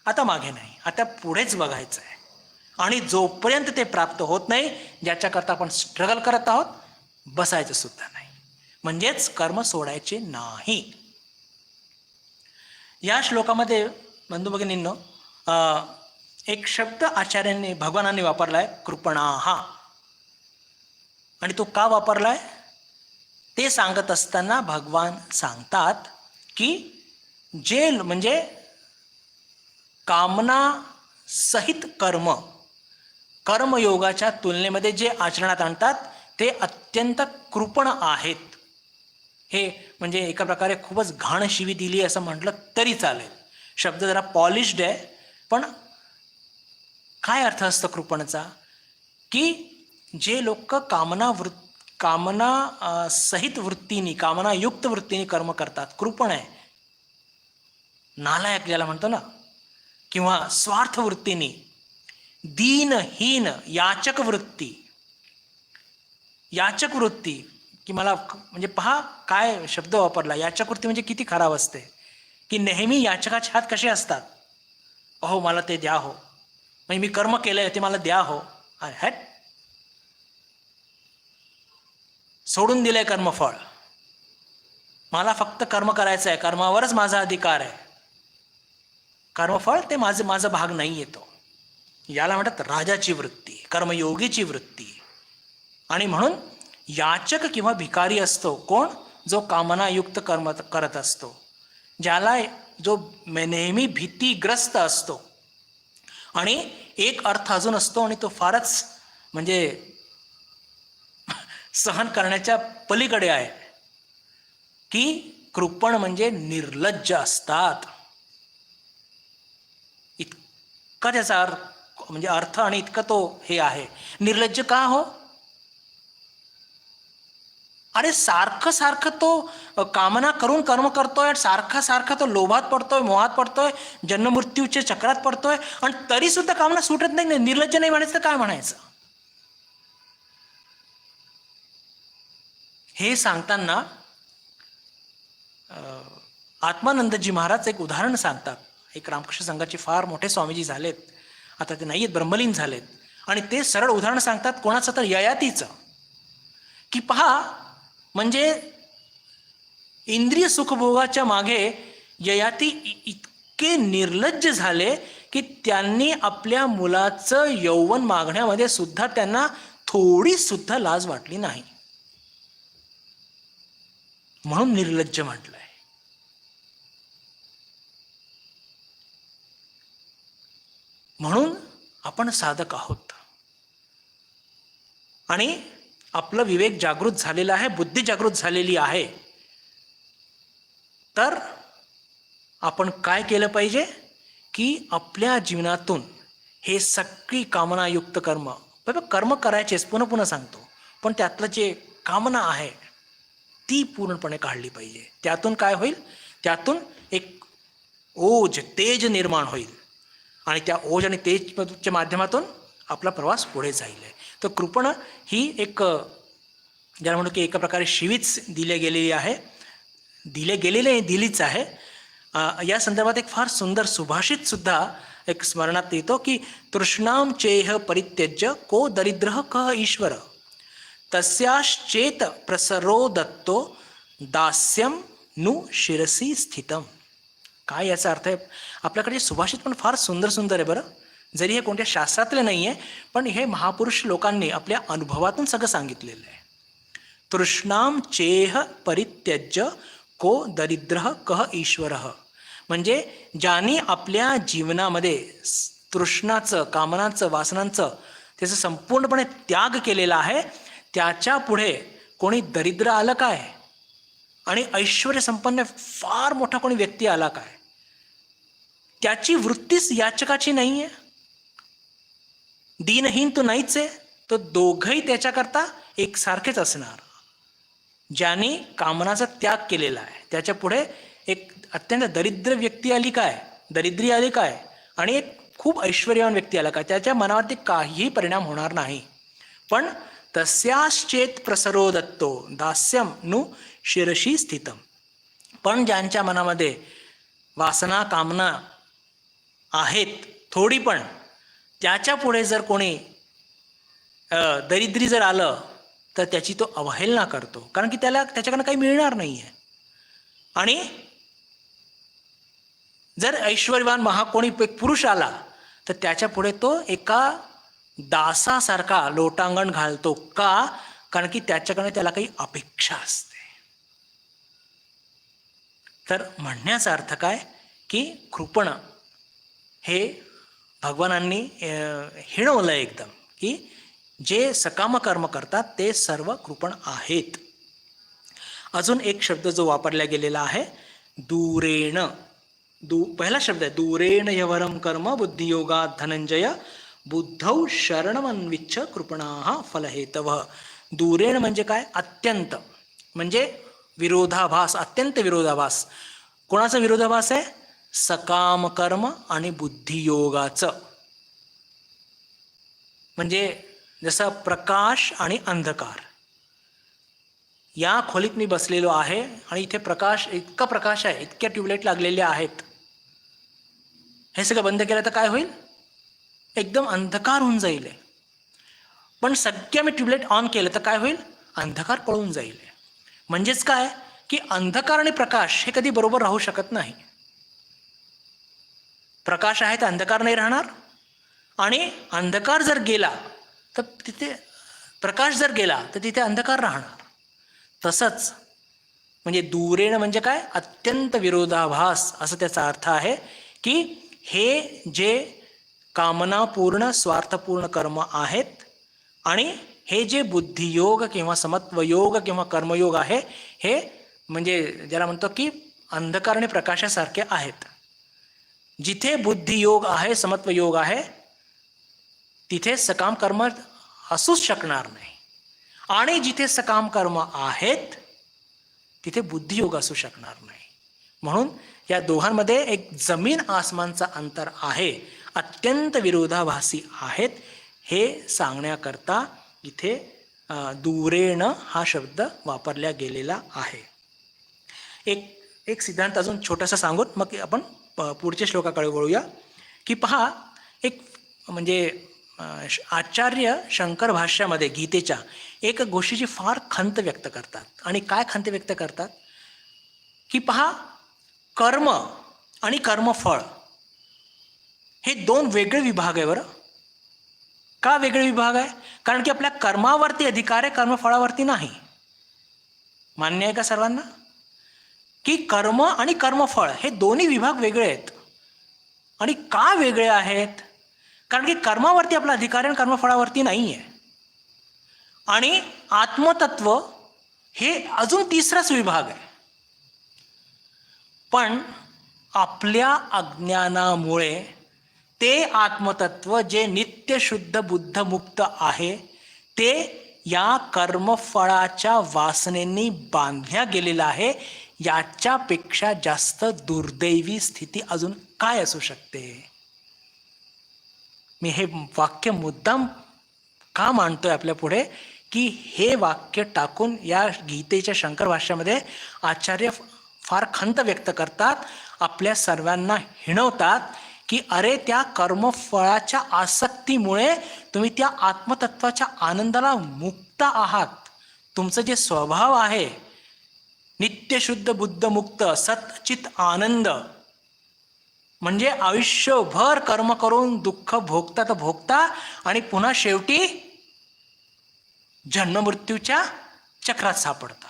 आता मागे नाही, आता पुढेच बघायचं आहे. आणि जोपर्यंत ते प्राप्त होत नाही, ज्याच्याकरता आपण स्ट्रगल करत आहोत, बसायचं सुद्धा नाही. म्हणजेच कर्म सोडायचे नाही. या श्लोकामध्ये बंधू भगिनींनो एक शब्द आचार्यांनी भगवानांनी वापरलाय, कृपणाहा. आणि तो का वापरलाय ते सांगत असताना भगवान सांगतात की जे म्हणजे कामना सहित कर्मयोगाच्या तुलनेमध्ये जे आचरणात आणतात ते अत्यंत कृपण आहेत. हे म्हणजे एका प्रकारे खूपच घाण शिवी दिली असं म्हटलं तरी चालेल. शब्द जरा पॉलिश्ड आहे, पण काय अर्थ असतं कृपणचा? की जे लोक कामना सहित वृत्तीने, कामनायुक्त वृत्तीने कर्म करतात, कृपण आहे, नालायक ज्याला म्हणतो ना, किंवा स्वार्थ वृत्तीने, दीनहीन, याचक वृत्ती की मला म्हणजे पहा काय शब्द वापरला, याचक वृत्ती म्हणजे किती खराब असते. की नेहमी याचकाचे हात कसे असतात, अहो मला ते द्या हो, म्हणजे मी कर्म केलंय ते मला द्या हो. हॅट, सोडून दिलंय कर्मफळ, मला फक्त कर्म करायचं आहे, कर्मावरच माझा अधिकार आहे, कर्मफळ ते माझा भाग नाही येतो. याला म्हणतात राजाची वृत्ती, कर्मयोगीची वृत्ती. आणि म्हणून याचक किंवा भिकारी असतो कोण? जो कामनायुक्त कर्म करत असतो, जो नेहमी भीतीग्रस्त असतो. आणि एक अर्थ अजून असतो आणि तो फारच म्हणजे सहन करण्याच्या पलीकडे आहे, की कृपण म्हणजे निर्लज्ज असतात. इतका त्याचा म्हणजे अर्थ आणि इतका तो हे आहे. निर्लज्ज का हो? अरे सारखं तो कामना करून कर्म करतोय, सारखा तो लोभात पडतोय, मोहात पडतोय, जन्ममृत्यूच्या चक्रात पडतोय, आणि तरी सुद्धा कामना सुटत नाही. निर्लज्ज नाही म्हणायचं तर काय म्हणायचं? हे सांगताना आत्मानंदजी महाराज एक उदाहरण सांगतात. एक रामकृष्ण संघाचे फार मोठे स्वामीजी झालेत, आता ते नाही आहेत, ब्रह्मलीन झालेत. आणि ते सरळ उदाहरण सांगतात कोणाचं तर ययातीचं, की पहा म्हणजे इंद्रिय सुखभोगाच्या मागे ययाती इतके निर्लज्ज झाले की त्यांनी आपल्या मुलाचं यौवन मागण्यामध्ये सुद्धा त्यांना थोडी सुद्धा लाज वाटली नाही, म्हणून निर्लज्ज म्हटलंय. म्हणून आपण साधक आहोत आणि आपलं विवेक जागृत झालेला आहे, बुद्धी जागृत झालेली आहे. तर आपण काय केलं पाहिजे की आपल्या जीवनातून हे सगळी कामनायुक्त कर्म करायचेच, पुन्हा सांगतो, पण त्यातलं जे कामना आहे ती पूर्णपणे काढली पाहिजे. त्यातून काय होईल? त्यातून एक तेज निर्माण होईल आणि त्या ओज आणि तेजच्या माध्यमातून आपला प्रवास पुढे जाईल. तर कृपण ही एक ज्याला म्हणतो की एका प्रकारे शिवीच दिलीच आहे. या संदर्भात एक फार सुंदर सुभाषित सुद्धा एक स्मरणात येतो की तृष्णाम चेह परित्यज्य को दरिद्र कह ईश्वर तस्याश्चेत प्रसरो दत्तो दास्यम नु शिरसी स्थितम. काय याचा अर्थ आहे? आपल्याकडे सुभाषित पण फार सुंदर आहे बरं. जरी हे कोणत्या शास्त्रातले नाही आहे, पण हे महापुरुष लोकांनी आपल्या अनुभवातून सगळं सांगितलेलं आहे. तृष्णाम चेह परित्यज्य को दरिद्र कह ईश्वर. म्हणजे ज्यांनी आपल्या जीवनामध्ये तृष्णाचं, कामनाचं, वासनांचं त्याचं संपूर्णपणे त्याग केलेला आहे, त्याच्या पुढे कोणी दरिद्र आलं काय आणि ऐश्वर संपन्न फार मोठा कोणी व्यक्ती आला काय, त्याची वृत्तीच याचकाची नाही आहे. दीनहीन तो नाहीच आहे. तो दोघंही त्याच्याकरता एकसारखेच असणार. ज्याने कामनाचा त्याग केलेला आहे त्याच्या पुढे एक अत्यंत दरिद्र व्यक्ती आली काय, दरिद्री आली काय, आणि एक खूप ऐश्वर्यवान व्यक्ती आला काय, त्याच्या मनावरती काहीही परिणाम होणार नाही. पण तस्याश्चेत प्रसरो दत्तो दास्यम नु शिरशी स्थितम. पण ज्यांच्या मनामध्ये वासना, कामना आहेत थोडी पण, त्याच्या पुढे जर कोणी दरिद्री जर आलं तर त्याची तो अवहेलना करतो, कारण की त्याला त्याच्याकडनं काही मिळणार नाही आहे. आणि जर ऐश्वर्यवान कोणी पुरुष आला तर त्याच्या पुढे तो एका दासासारखा लोटांगण घालतो. का? कारण की त्याच्याकडे त्याला काही अपेक्षा असते. तर म्हणण्याचा अर्थ काय की कृपण हे भगवानांनी हिणवलं एकदम, की जे सकाम कर्म करतात ते सर्व कृपण आहेत. अजून एक शब्द जो वापरला गेलेला आहे दूरेण. पहिला शब्द आहे दूरेण यवरम कर्म बुद्धियोगात धनंजय बुद्धौ शरणमन्विच्छ कृपणाः फलहेतव. दूरेण म्हणजे काय? अत्यंत, म्हणजे विरोधाभास, अत्यंत विरोधाभास. कोणाचा विरोधाभास आहे? सकाम कर्म आणि बुद्धियोगाचं. म्हणजे जसं प्रकाश आणि अंधकार. या खोलीत मी बसलेलो आहे आणि इथे प्रकाश, इतका प्रकाश आहे, इतक्या ट्यूबलाईट लागलेल्या आहेत. हे सगळं बंद केलं तर काय होईल? एकदम अंधकार होऊन जाईल. पण सगळ्या मी ट्यूबलाईट ऑन केलं तर काय होईल? अंधकार पळून जाईल. म्हणजेच काय की अंधकार आणि प्रकाश हे कधी बरोबर राहू शकत नाही. प्रकाश आहे तर अंधकार नाही राहणार, आणि अंधकार जर गेला तर तिथे प्रकाश जर गेला तर तिथे अंधकार राहणार. तसंच म्हणजे दूरेण म्हणजे काय? अत्यंत विरोधाभास असं त्याचा अर्थ आहे. की हे जे कामनापूर्ण स्वार्थपूर्ण कर्म आहेत आणि हे जे बुद्धियोग किंवा समत्वयोग किंवा कर्मयोग आहे, हे म्हणजे ज्याला म्हणतो की अंधकार आणि प्रकाशासारखे आहेत. जिथे बुद्धियोग आहे, समत्वयोग आहे, तिथे सकाम कर्म असूच शकणार नाही. आणि जिथे सकाम कर्म आहेत तिथे बुद्धियोग असू शकणार नाही. म्हणून या दोघांमध्ये एक जमीन आसमानचा अंतर आहे. अत्यंत विरोधाभासी आहेत हे सांगण्याकरता इथे दूरेण हा शब्द वापरला गेलेला आहे. एक सिद्धांत अजून छोटासा सांगून मग आपण पुढच्या श्लोकाकडे वळूया. की पहा, एक म्हणजे आचार्य शंकर भाष्यामध्ये गीतेच्या एक गोष्टीची फार खंत व्यक्त करतात. आणि काय खंत व्यक्त करतात? की पहा, कर्म आणि कर्मफळ हे दोन वेगळे विभाग आहे. बरं, का वेगळे विभाग आहे? कारण की आपल्या कर्मावरती अधिकार आहे, कर्मफळावरती नाही. मान्य आहे का सर्वांना? की कर्म आणि कर्मफळ हे दोन्ही विभाग वेगळे आहेत. आणि का वेगळे आहेत? कारण की कर्मावरती आपला अधिकार आहे आणि कर्मफळावरती नाही आहे. आणि आत्मतत्व हे अजून तिसराच विभाग आहे. पण आपल्या अज्ञानामुळे ते आत्मतत्व जे नित्य शुद्ध बुद्ध मुक्त आहे ते या कर्मफळाच्या वासनेनी बांधल्या गेलेलं आहे. याच्यापेक्षा जास्त दुर्दैवी स्थिती अजून काय असू शकते? मी हे वाक्य मुद्दाम का मांडतोय आपल्या पुढे, की हे वाक्य टाकून या गीतेच्या शंकर भाष्यामध्ये आचार्य फार खंत व्यक्त करतात, आपल्या सर्वांना हिणवतात की अरे त्या कर्मफळाच्या आसक्तीमुळे तुम्ही त्या आत्मतत्वाच्या आनंदाला मुक्त आहात. तुमचं जे स्वभाव आहे नित्यशुद्ध बुद्ध मुक्त सच्चित आनंद, म्हणजे आयुष्यभर कर्म करून दुःख भोगता तर भोगता आणि पुन्हा शेवटी जन्ममृत्यूच्या चक्रात सापडता.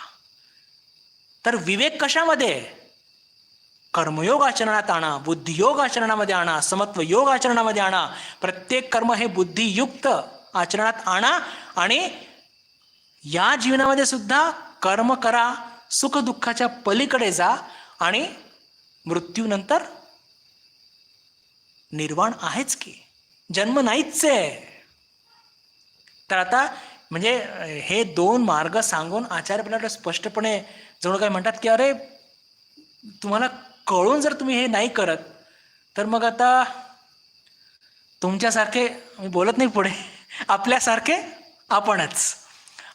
तर विवेक कशामध्ये? कर्मयोग आचरणात आणा, बुद्धियोग आचरणामध्ये आणा, समत्व योग आचरणामध्ये आणा. प्रत्येक कर्म हे बुद्धियुक्त आचरणात आणा आणि या जीवनामध्ये सुद्धा कर्म करा, सुख दुःखाच्या पलीकडे जा आणि मृत्यूनंतर निर्वाण आहेच की, जन्म नाहीच आहे. तर आता म्हणजे हे दोन मार्ग सांगून आचार्य आपल्याला स्पष्टपणे जणू काय म्हणतात की अरे तुम्हाला कळून जर तुम्ही हे नाही करत तर मग आता तुमच्यासारखे, मी बोलत नाही पुढे, आपल्यासारखे आपणच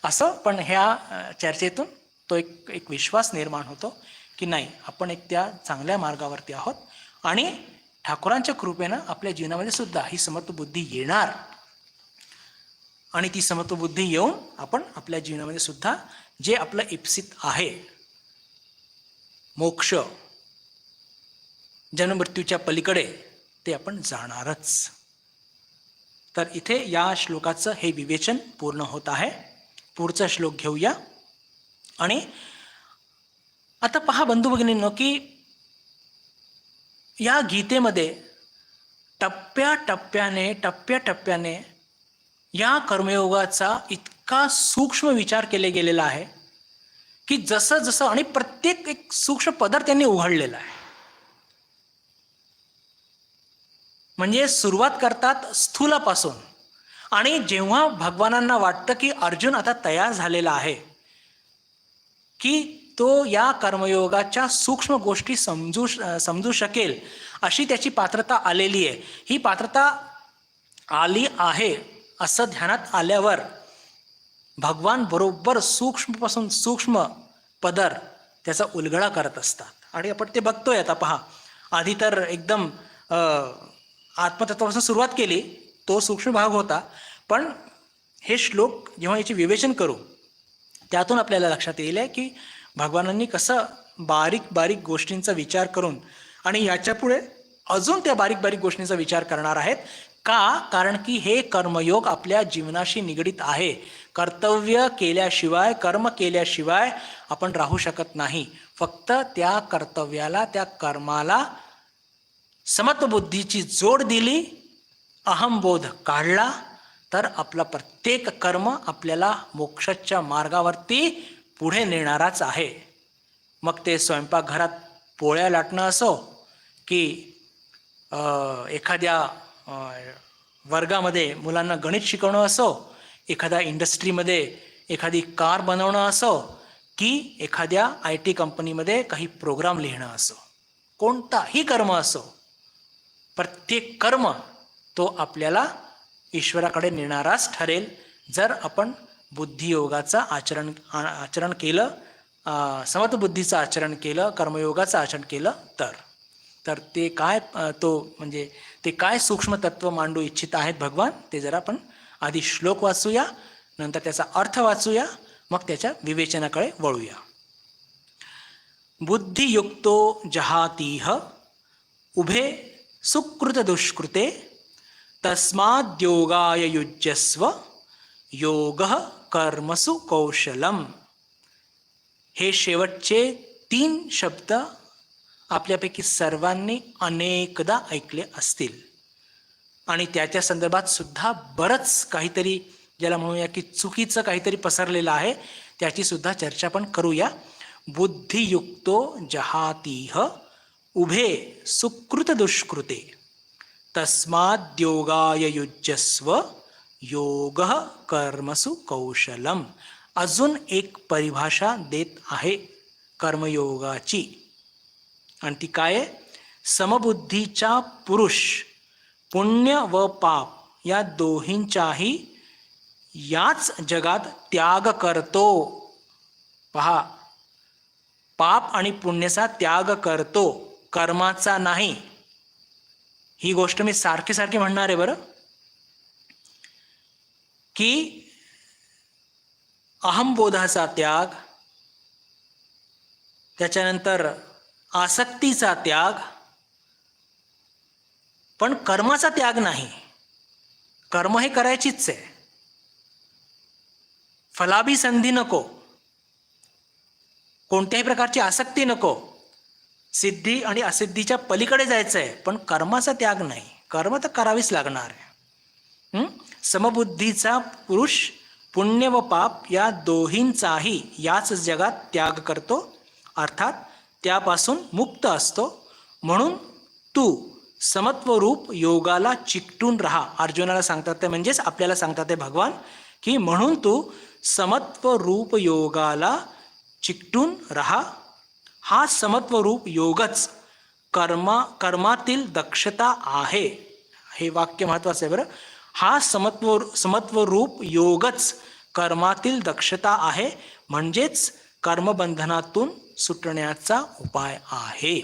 असं. पण ह्या चर्चेतून तो एक विश्वास निर्माण होतो की नाही, आपण एक त्या चांगल्या मार्गावरती आहोत आणि ठाकूरांच्या कृपेनं आपल्या जीवनामध्ये सुद्धा ही समत्व बुद्धी येणार आणि ती समत्व बुद्धी येऊन आपण आपल्या जीवनामध्ये सुद्धा जे आपलं इप्सित आहे मोक्ष, जन्ममृत्यूच्या पलीकडे, ते आपण जाणारच. तर इथे या श्लोकाचं हे विवेचन पूर्ण होत आहे. पुढचा श्लोक घेऊया. आणि आता पहा बंधू भगिनींनो की या गीतेमध्ये टप्प्याटप्प्याने या कर्मयोगाचा इतका सूक्ष्म विचार केले गेलेला आहे की जसं जसं, आणि प्रत्येक एक सूक्ष्म पदार्थ त्यांनी उघडलेला आहे. म्हणजे सुरुवात करतात स्थूलापासून, आणि जेव्हा भगवानांना वाटतं की अर्जुन आता तयार झालेला आहे की तो या कर्मयोगाच्या सूक्ष्म गोष्टी समजू शकेल अशी त्याची पात्रता आलेली आहे. ही पात्रता आली आहे असं ध्यानात आल्यावर भगवान बरोबर सूक्ष्मपासून सूक्ष्म पदर त्याचा उलगडा करत असतात. आणि आपण ते बघतोय. आता पहा, आधी तर एकदम आत्मतत्वापासून सुरुवात केली, तो सूक्ष्म भाग होता. पण हे श्लोक जेव्हा याचे विवेचन करू त्यातून आपल्याला लक्षात येईल की भगवानांनी कसं बारीक बारीक गोष्टींचा विचार करून, आणि याच्यापुढे अजून त्या बारीक बारीक गोष्टींचा विचार करणार आहेत. का? कारण की हे कर्मयोग आपल्या जीवनाशी निगडीत आहे. कर्तव्य केल्याशिवाय, कर्म केल्याशिवाय आपण राहू शकत नाही. फक्त त्या कर्तव्याला, त्या कर्माला समत्व बुद्धीची जोड दिली, अहमबोध काढला, तर आपला प्रत्येक कर्म आपल्याला मोक्षाच्या मार्गावरती पुढे नेणाराच आहे. मग ते स्वयंपाकघरात पोळ्या लाटणं असो, की एखाद्या वर्गामध्ये मुलांना गणित शिकवणं असो, एखाद्या इंडस्ट्रीमध्ये एखादी कार बनवणं असो, की एखाद्या IT कंपनीमध्ये काही प्रोग्राम लिहिणं असो, कोणताही कर्म असो, प्रत्येक कर्म तो आपल्याला ईश्वराकडे नेणाराच ठरेल जर आपण बुद्धियोगाचं आचरण केलं, समत्व बुद्धीचं आचरण केलं, कर्मयोगाचं आचरण केलं तर ते काय, तो म्हणजे ते काय सूक्ष्म तत्व मांडू इच्छित आहेत भगवान, ते जरा आपण आधी श्लोक वाचूया, नंतर त्याचा अर्थ वाचूया, मग त्याच्या विवेचनाकडे वळूया. बुद्धियुक्तो जहातीह उभे सुकृत दुष्कृते तस्माद्योगाय युज्यस्व योगः कर्मसु कौशलम. हे शेवटचे 3 शब्द आपल्यापैकी सर्वांनी अनेकदा ऐकले असतील आणि त्याच्या संदर्भात सुद्धा बरंच काहीतरी, ज्याला म्हणूया की चुकीचं काहीतरी पसरलेलं आहे, त्याची सुद्धा चर्चा पण करूया. बुद्धियुक्तो जहातीह उभे सुकृत दुष्कृते तस्माद्योगाय युज्यस्व योगः कर्मसु कौशलम. अजून एक परिभाषा देत आहे कर्मयोगाची, आणि ती काय आहे? समबुद्धीचा पुरुष पुण्य व पाप या दोहींचाही याच जगात त्याग करतो. पहा, पाप आणि पुण्याचा त्याग करतो, कर्माचा नाही. ही गोष्ट मी सारखी सारखी म्हणणार आहे बरं, की अहंबोधाचा त्याग, त्याच्यानंतर आसक्तीचा त्याग, पण कर्माचा त्याग नाही. कर्म हे करायचीच आहे, फलाभिसंधी नको, कोणत्याही प्रकारची आसक्ती नको, सिद्धी आणि असिद्धीच्या पलीकडे जायचं आहे, पण कर्माचा त्याग नाही. कर्म तर करावीच लागणार आहे. समबुद्धीचा पुरुष पुण्य व पाप या दोहींचाही याच जगात त्याग करतो, अर्थात त्यापासून मुक्त असतो. म्हणून तू समत्वरूप योगाला चिकटून राहा. अर्जुनाला सांगतात ते, म्हणजेच आपल्याला सांगतात ते भगवान, की म्हणून तू समत्वरूप योगाला चिकटून राहा. हा समत्वरूप योगच कर्मातील दक्षता आहे. हे वाक्य महत्वाचं आहे बरं. हा समत्वरूप योगच कर्मातील दक्षता आहे, म्हणजेच कर्मबंधनातून सुटण्याचा उपाय आहे.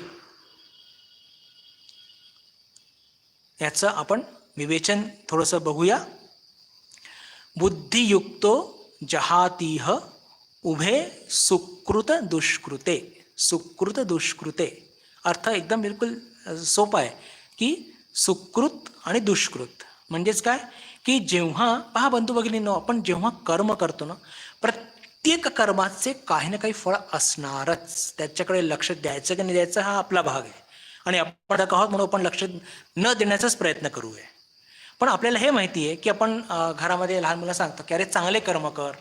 याचं आपण विवेचन थोडंसं बघूया. बुद्धियुक्तो जहातीह उभे सुकृत दुष्कृते. सुकृत दुष्कृते अर्थ एकदम बिलकुल सोपा आहे, की सुकृत आणि दुष्कृत म्हणजेच काय, की जेव्हा पहा बंधू भगिनींनो, आपण जेव्हा कर्म करतो ना, प्रत्येक कर्माचे काही ना काही फळ असणारच. त्याच्याकडे लक्ष द्यायचं की नाही द्यायचं हा आपला भाग आहे, आणि आपण आहोत म्हणून आपण लक्ष न देण्याचाच प्रयत्न करूया. पण आपल्याला हे माहिती आहे की आपण घरामध्ये लहान मुलं सांगतो की अरे चांगले कर्म कर,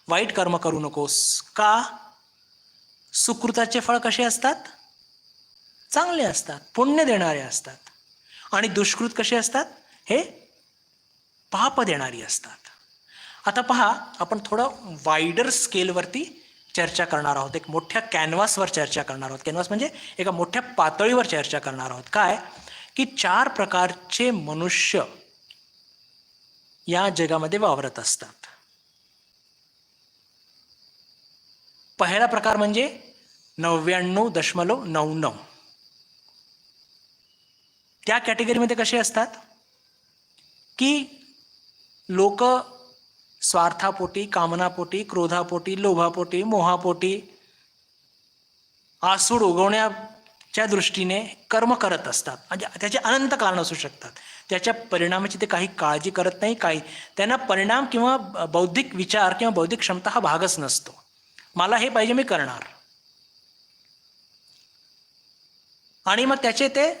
वाईट कर्म करू नकोस. का? सुकृताचे फळ कसे असतात? चांगले असतात, पुण्य देणारे असतात. आणि दुष्कृत कसे असतात? हे पाप देणारी असतात. आता पहा, आपण थोडं वाईडर स्केलवरती चर्चा करणार आहोत, एक मोठ्या कॅनव्हासवर चर्चा करणार आहोत. कॅनव्हास म्हणजे एका मोठ्या पातळीवर चर्चा करणार आहोत. काय? की 4 प्रकारचे मनुष्य या जगामध्ये वावरत असतात. पहिला प्रकार म्हणजे 99.99. त्या कॅटेगरीमध्ये कसे असतात की लोक स्वार्थापोटी, कामनापोटी, क्रोधापोटी, लोभापोटी, मोहापोटी, आसूड उगवण्याच्या दृष्टीने कर्म करत असतात. म्हणजे त्याचे अनंत कारण असू शकतात. त्याच्या परिणामाची ते काही काळजी करत नाही. काही त्यांना परिणाम किंवा बौद्धिक विचार किंवा बौद्धिक क्षमता हा भागच नसतो. मला हे पाहिजे, मी करणार. आणि मग त्याचे ते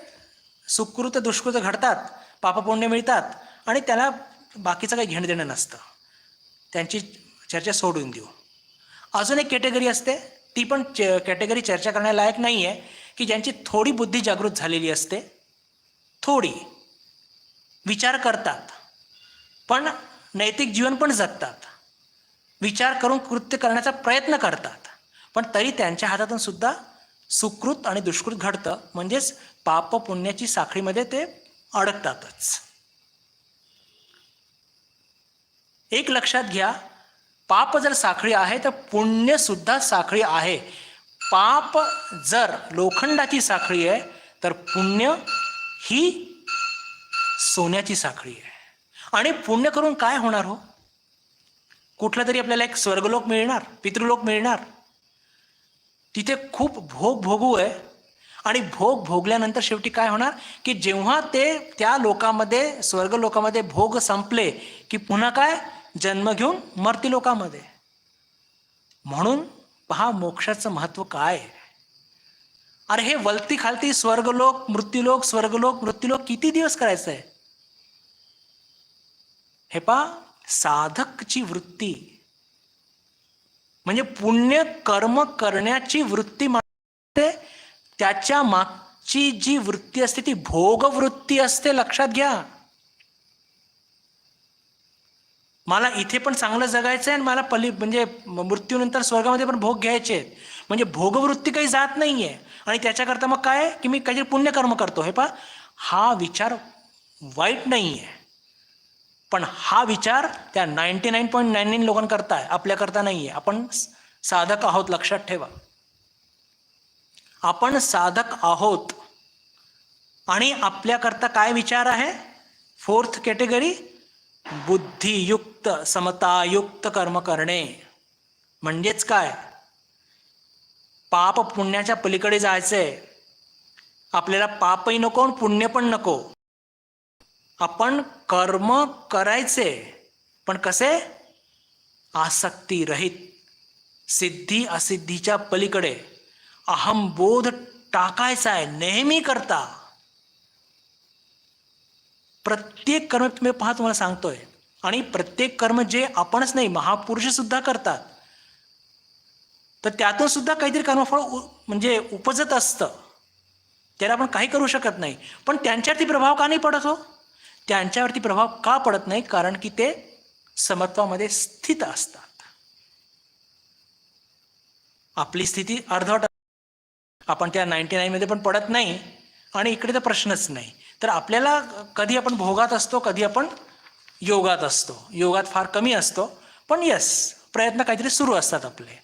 सुकृत दुष्कृत घडतात, पापपुण्य मिळतात, आणि त्याला बाकीचं काही घेणं देणं नसतं. त्यांची चर्चा सोडून देऊ. अजून एक कॅटेगरी असते, ती पण कॅटेगरी चर्चा करण्यालायक नाही आहे, की ज्यांची थोडी बुद्धी जागृत झालेली असते, थोडी विचार करतात, पण नैतिक जीवन पण जगतात, विचार करून कृत्य करण्याचा प्रयत्न करतात, पण तरी त्यांच्या हातातून सुद्धा सुकृत आणि दुष्कृत घडतं. म्हणजेच पाप पुण्याची साखळीमध्ये ते अडकतातच. एक लक्षात घ्या, पाप जर साखळी आहे तर पुण्य सुद्धा साखळी आहे. पाप जर लोखंडाची साखळी आहे तर पुण्य ही सोन्याची साखळी आहे. आणि पुण्य करून काय होणार हो? कुठला तरी आपल्याला एक स्वर्गलोक मिळणार, पितृलोक मिळणार, तिथे खूप भोग भोगू आहे. आणि भोग भोगल्यानंतर शेवटी काय होणार, की जेव्हा ते त्या लोकामध्ये, स्वर्ग लोकामध्ये भोग संपले की पुन्हा काय, जन्म घेऊन मर्ती लोकामध्ये. म्हणून पहा मोक्षाचं महत्व काय आहे. अरे हे वलती खालती स्वर्गलोक मृत्यूलोक, स्वर्गलोक मृत्यूलोक किती दिवस करायचं आहे? हे पहा, साधकची वृत्ती म्हणजे पुण्य कर्म करण्याची वृत्ती, म्हणजे त्याच्या मागची जी वृत्ती असते ती भोगवृत्ती असते. लक्षात घ्या, मला इथे पण चांगलं जगायचं आहे आणि मला म्हणजे मृत्यूनंतर स्वर्गामध्ये पण भोग घ्यायचे आहेत. म्हणजे भोगवृत्ती काही जात नाहीये. आणि त्याच्याकरता मग काय, की मी काहीतरी पुण्यकर्म करतो. हे पहा, हा विचार वाईट नाहीये. पण हा विचार त्या 99.99 लोकांकरता आपल्याकरता नाही आहे. आपण साधक आहोत, लक्षात ठेवा. आपण साधक आहोत आणि आपल्याकरता काय विचार आहे? 4th कॅटेगरी, बुद्धियुक्त समतायुक्त कर्म करणे. म्हणजेच काय? पाप पुण्याच्या पलीकडे जायचंय. आपल्याला पापही नको आणि पुण्य पण नको. आपण कर्म करायचे, पण कसे? आसक्ती रहित, सिद्धी असिद्धीच्या पलीकडे अहमबोध टाकायचा आहे नेहमी करता. प्रत्येक कर्म तुम्ही पहा, तुम्हाला सांगतोय, आणि प्रत्येक कर्म जे आपणच नाही महापुरुष सुद्धा करतात, तर त्यातून सुद्धा काहीतरी कर्मफळ म्हणजे उपजत असतं. त्याला आपण काही करू शकत नाही. पण त्यांच्यावरती प्रभाव का नाही पडत हो? त्यांच्यावरती प्रभाव का पडत नाही? कारण की ते समत्वामध्ये स्थित असतात. आपली स्थिती अर्धवट, आपण त्या 99 मध्ये पण पडत नाही आणि इकडे तर प्रश्नच नाही. तर आपल्याला कधी आपण भोगात असतो, कधी आपण योगात असतो. योगात फार कमी असतो, पण यस, प्रयत्न काहीतरी सुरू असतात आपले.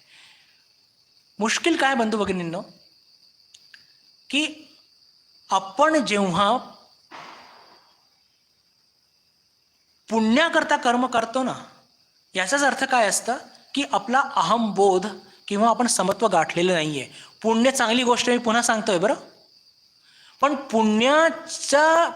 मुश्किल काय बंधू भगिनींनो, की आपण जेव्हा पुण्याकरता कर्म करतो ना, याचाच अर्थ काय असतं? की आपला अहमबोध किंवा आपण समत्व गाठलेलं नाहीये. पुण्य चांगली गोष्ट, मी पुन्हा सांगतोय बरं, पण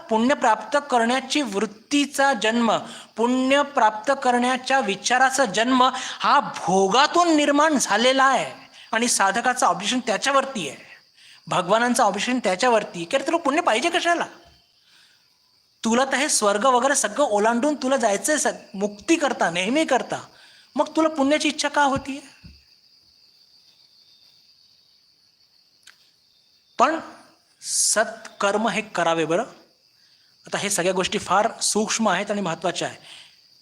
पुण्य प्राप्त करण्याची वृत्तीचा जन्म, पुण्य प्राप्त करण्याच्या विचाराचा जन्म हा भोगातून निर्माण झालेला आहे. आणि साधकाचं ऑब्जेक्शन त्याच्यावरती आहे, भगवानांचं ऑब्जेक्शन त्याच्यावरती. की तुला पुण्य पाहिजे कशाला? तुला तर हे स्वर्ग वगैरे सगळं ओलांडून तुला जायचंय मुक्ती करता, नेहमी करता. मग तुला पुण्याची इच्छा का होतीये? पण सत्कर्म हे करावे बरं. आता हे सगळ्या गोष्टी फार सूक्ष्म आहेत आणि महत्त्वाच्या आहे,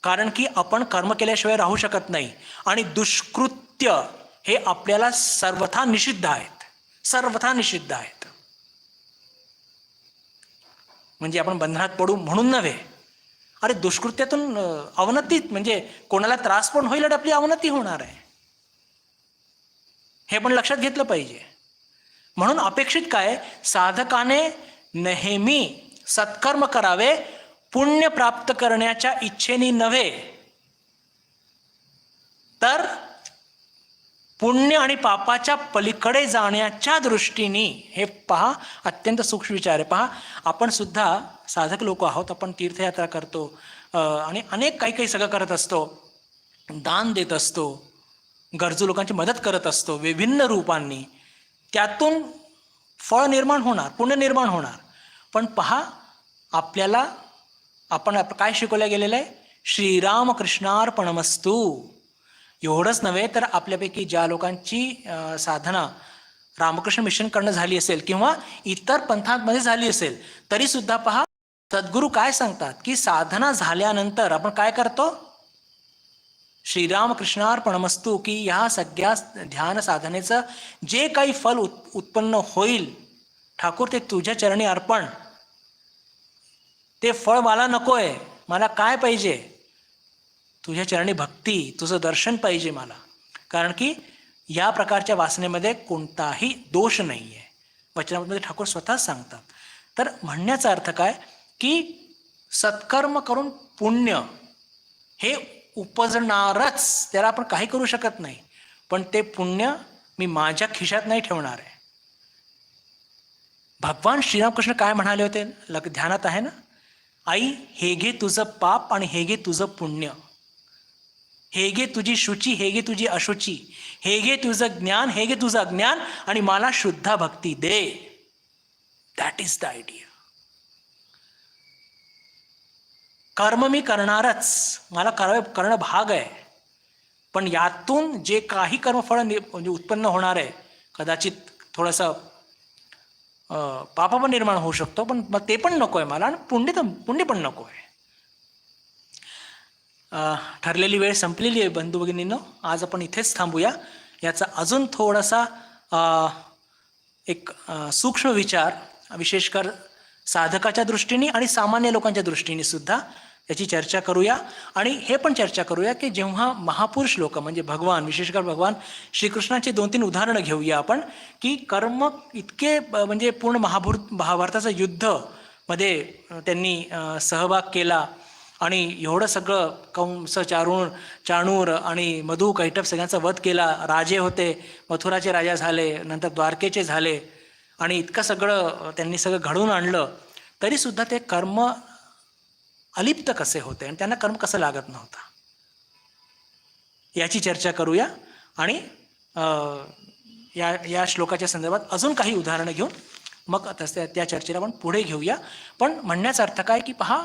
कारण की आपण कर्म केल्याशिवाय राहू शकत नाही. आणि दुष्कृत्य हे आपल्याला सर्वथा निषिद्ध आहेत, सर्वथा निषिद्ध आहेत. म्हणजे आपण बंधनात पडू म्हणून नव्हे. अरे दुष्कृत्यातून अवनती, म्हणजे कोणाला त्रास पण होईल आणि आपली अवनती होणार आहे, हे पण लक्षात घेतलं पाहिजे. म्हणून अपेक्षित काय? साधकाने नेहमी सत्कर्म करावे, पुण्य प्राप्त करण्याच्या इच्छेने नव्हे, तर पुण्य आणि पापाच्या पलीकडे जाण्याच्या दृष्टीने. हे पहा, अत्यंत सूक्ष्म विचार आहे. पहा, आपण सुद्धा साधक लोक आहोत, आपण तीर्थयात्रा करतो आणि अनेक काही काही सगळं करत असतो, दान देत असतो, गरजू लोकांची मदत करत असतो विभिन्न रूपांनी. त्यातून फळ निर्माण होणार, पुण्य निर्माण होणार. पण पहा, आपल्याला आपण काय शिकवलं गेलेलं आहे? श्रीरामकृष्णार्पणमस्तू. एवढंच नव्हे, तर आपल्यापैकी ज्या लोकांची साधना रामकृष्ण मिशन करणं झाली असेल किंवा इतर पंथांमध्ये झाली असेल, तरी सुद्धा पहा, सद्गुरू काय सांगतात की साधना झाल्यानंतर आपण काय करतो? श्रीरामकृष्णार्पणमस्तू, की ह्या सगळ्या ध्यान साधनेचं जे काही फल उत्पन्न होईल, ठाकूर ते तुझ्या चरणी अर्पण. ते फळ मला नकोय, मला काय पाहिजे? तुझ्या चरणी भक्ती, तुझं दर्शन पाहिजे मला. कारण की या प्रकारच्या वासनेमध्ये कोणताही दोष नाही आहे, वचनामध्ये ठाकूर स्वतःच सांगतात. तर म्हणण्याचा अर्थ काय? की सत्कर्म करून पुण्य हे उपजणारच, त्याला आपण काही करू शकत नाही. पण ते पुण्य मी माझ्या खिशात नाही ठेवणार आहे. भगवान श्रीरामकृष्ण काय म्हणाले होते? ध्यानात आहे ना? आई, हे घे तुझं पाप आणि हे घे तुझं पुण्य. हे घे तुझी शुची, हे घे तुझी अशुची. हे घे तुझं ज्ञान, हे घे तुझं अज्ञान, आणि मला शुद्ध भक्ती दे. That is the idea. कर्म मी करणारच, मला करणं भाग आहे. पण यातून जे काही कर्मफळ म्हणजे उत्पन्न होणार आहे, कदाचित थोडंसं पाप पण निर्माण होऊ शकतो, पण मग ते पण नको आहे मला, आणि पुण्य पण नको आहे. ठरलेली वेळ संपलेली आहे बंधू भगिनींनो. आज आपण इथेच थांबूया. याचा अजून थोडासा एक सूक्ष्म विचार, विशेषकर साधकाच्या दृष्टीने आणि सामान्य लोकांच्या दृष्टीने सुद्धा याची चर्चा करूया. आणि हे पण चर्चा करूया की जेव्हा महापुरुष लोक म्हणजे भगवान, विशेषकर भगवान श्रीकृष्णाची 2-3 उदाहरणं घेऊया आपण, की कर्म इतके म्हणजे पूर्ण महाभारताचं युद्ध मध्ये त्यांनी सहभाग केला आणि एवढं सगळं कंस, चाणूर आणि मधु, कैटभ सगळ्यांचा वध केला. राजे होते, मथुराचे राजा झाले, नंतर द्वारकेचे झाले आणि इतकं सगळं त्यांनी सगळं घडवून आणलं, तरीसुद्धा ते कर्म अलिप्त कसे होते आणि त्यांना कर्म कसं लागत नव्हतं याची चर्चा करूया. आणि या श्लोकाच्या संदर्भात अजून काही उदाहरणं घेऊन मग त्या चर्चेला आपण पुढे घेऊया. पण म्हणण्याचा अर्थ काय की पहा,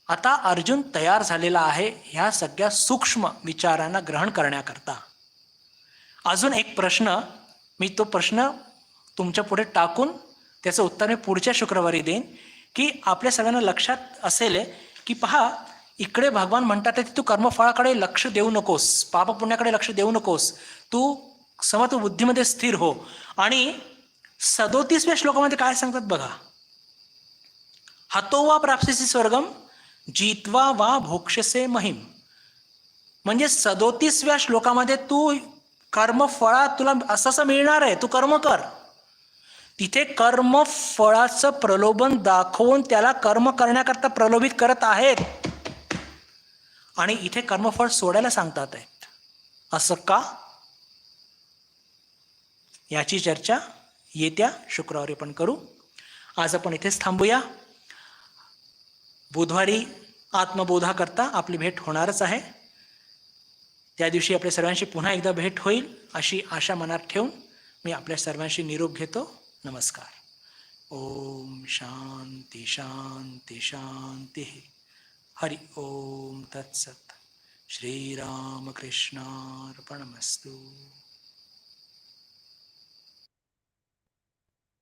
आता अर्जुन तयार झालेला आहे ह्या सगळ्या सूक्ष्म विचारांना ग्रहण करण्याकरता. अजून एक प्रश्न, मी तो प्रश्न तुमच्या पुढे टाकून त्याचं उत्तर मी पुढच्या शुक्रवारी देईन, की आपल्या सगळ्यांना लक्षात असेल की पहा, इकडे भगवान म्हणतात की तू कर्मफळाकडे लक्ष देऊ नकोस, पापपुण्याकडे लक्ष देऊ नकोस, तू समत्व बुद्धीमध्ये स्थिर हो. आणि 37व्या श्लोकामध्ये काय सांगतात बघा, हतो वा प्राप्स्यसि स्वर्गम जित्वा वा भोक्ष्यसे महिम. म्हणजे 37व्या श्लोकामध्ये तू कर्मफळात तुला असं मिळणार आहे, तू कर्म कर. तिथे कर्मफळाचं प्रलोभन दाखवून त्याला कर्म करण्याकरता प्रलोभित करत आहेत आणि इथे कर्मफळ सोडायला सांगतात आहेत. असं का? याची चर्चा येत्या शुक्रवारी पण करू. आज आपण इथेच थांबूया. बुधवारी आत्मबोधाकरता आपली भेट होणारच आहे. त्या दिवशी आपल्या सर्वांशी पुन्हा एकदा भेट होईल अशी आशा मनात ठेवून मी आपल्या सर्वांशी निरोप घेतो. नमस्कार. ओम शांती शांती शांती. हरि ओम तत्सत. श्रीरामकृष्णार्पणमस्तु.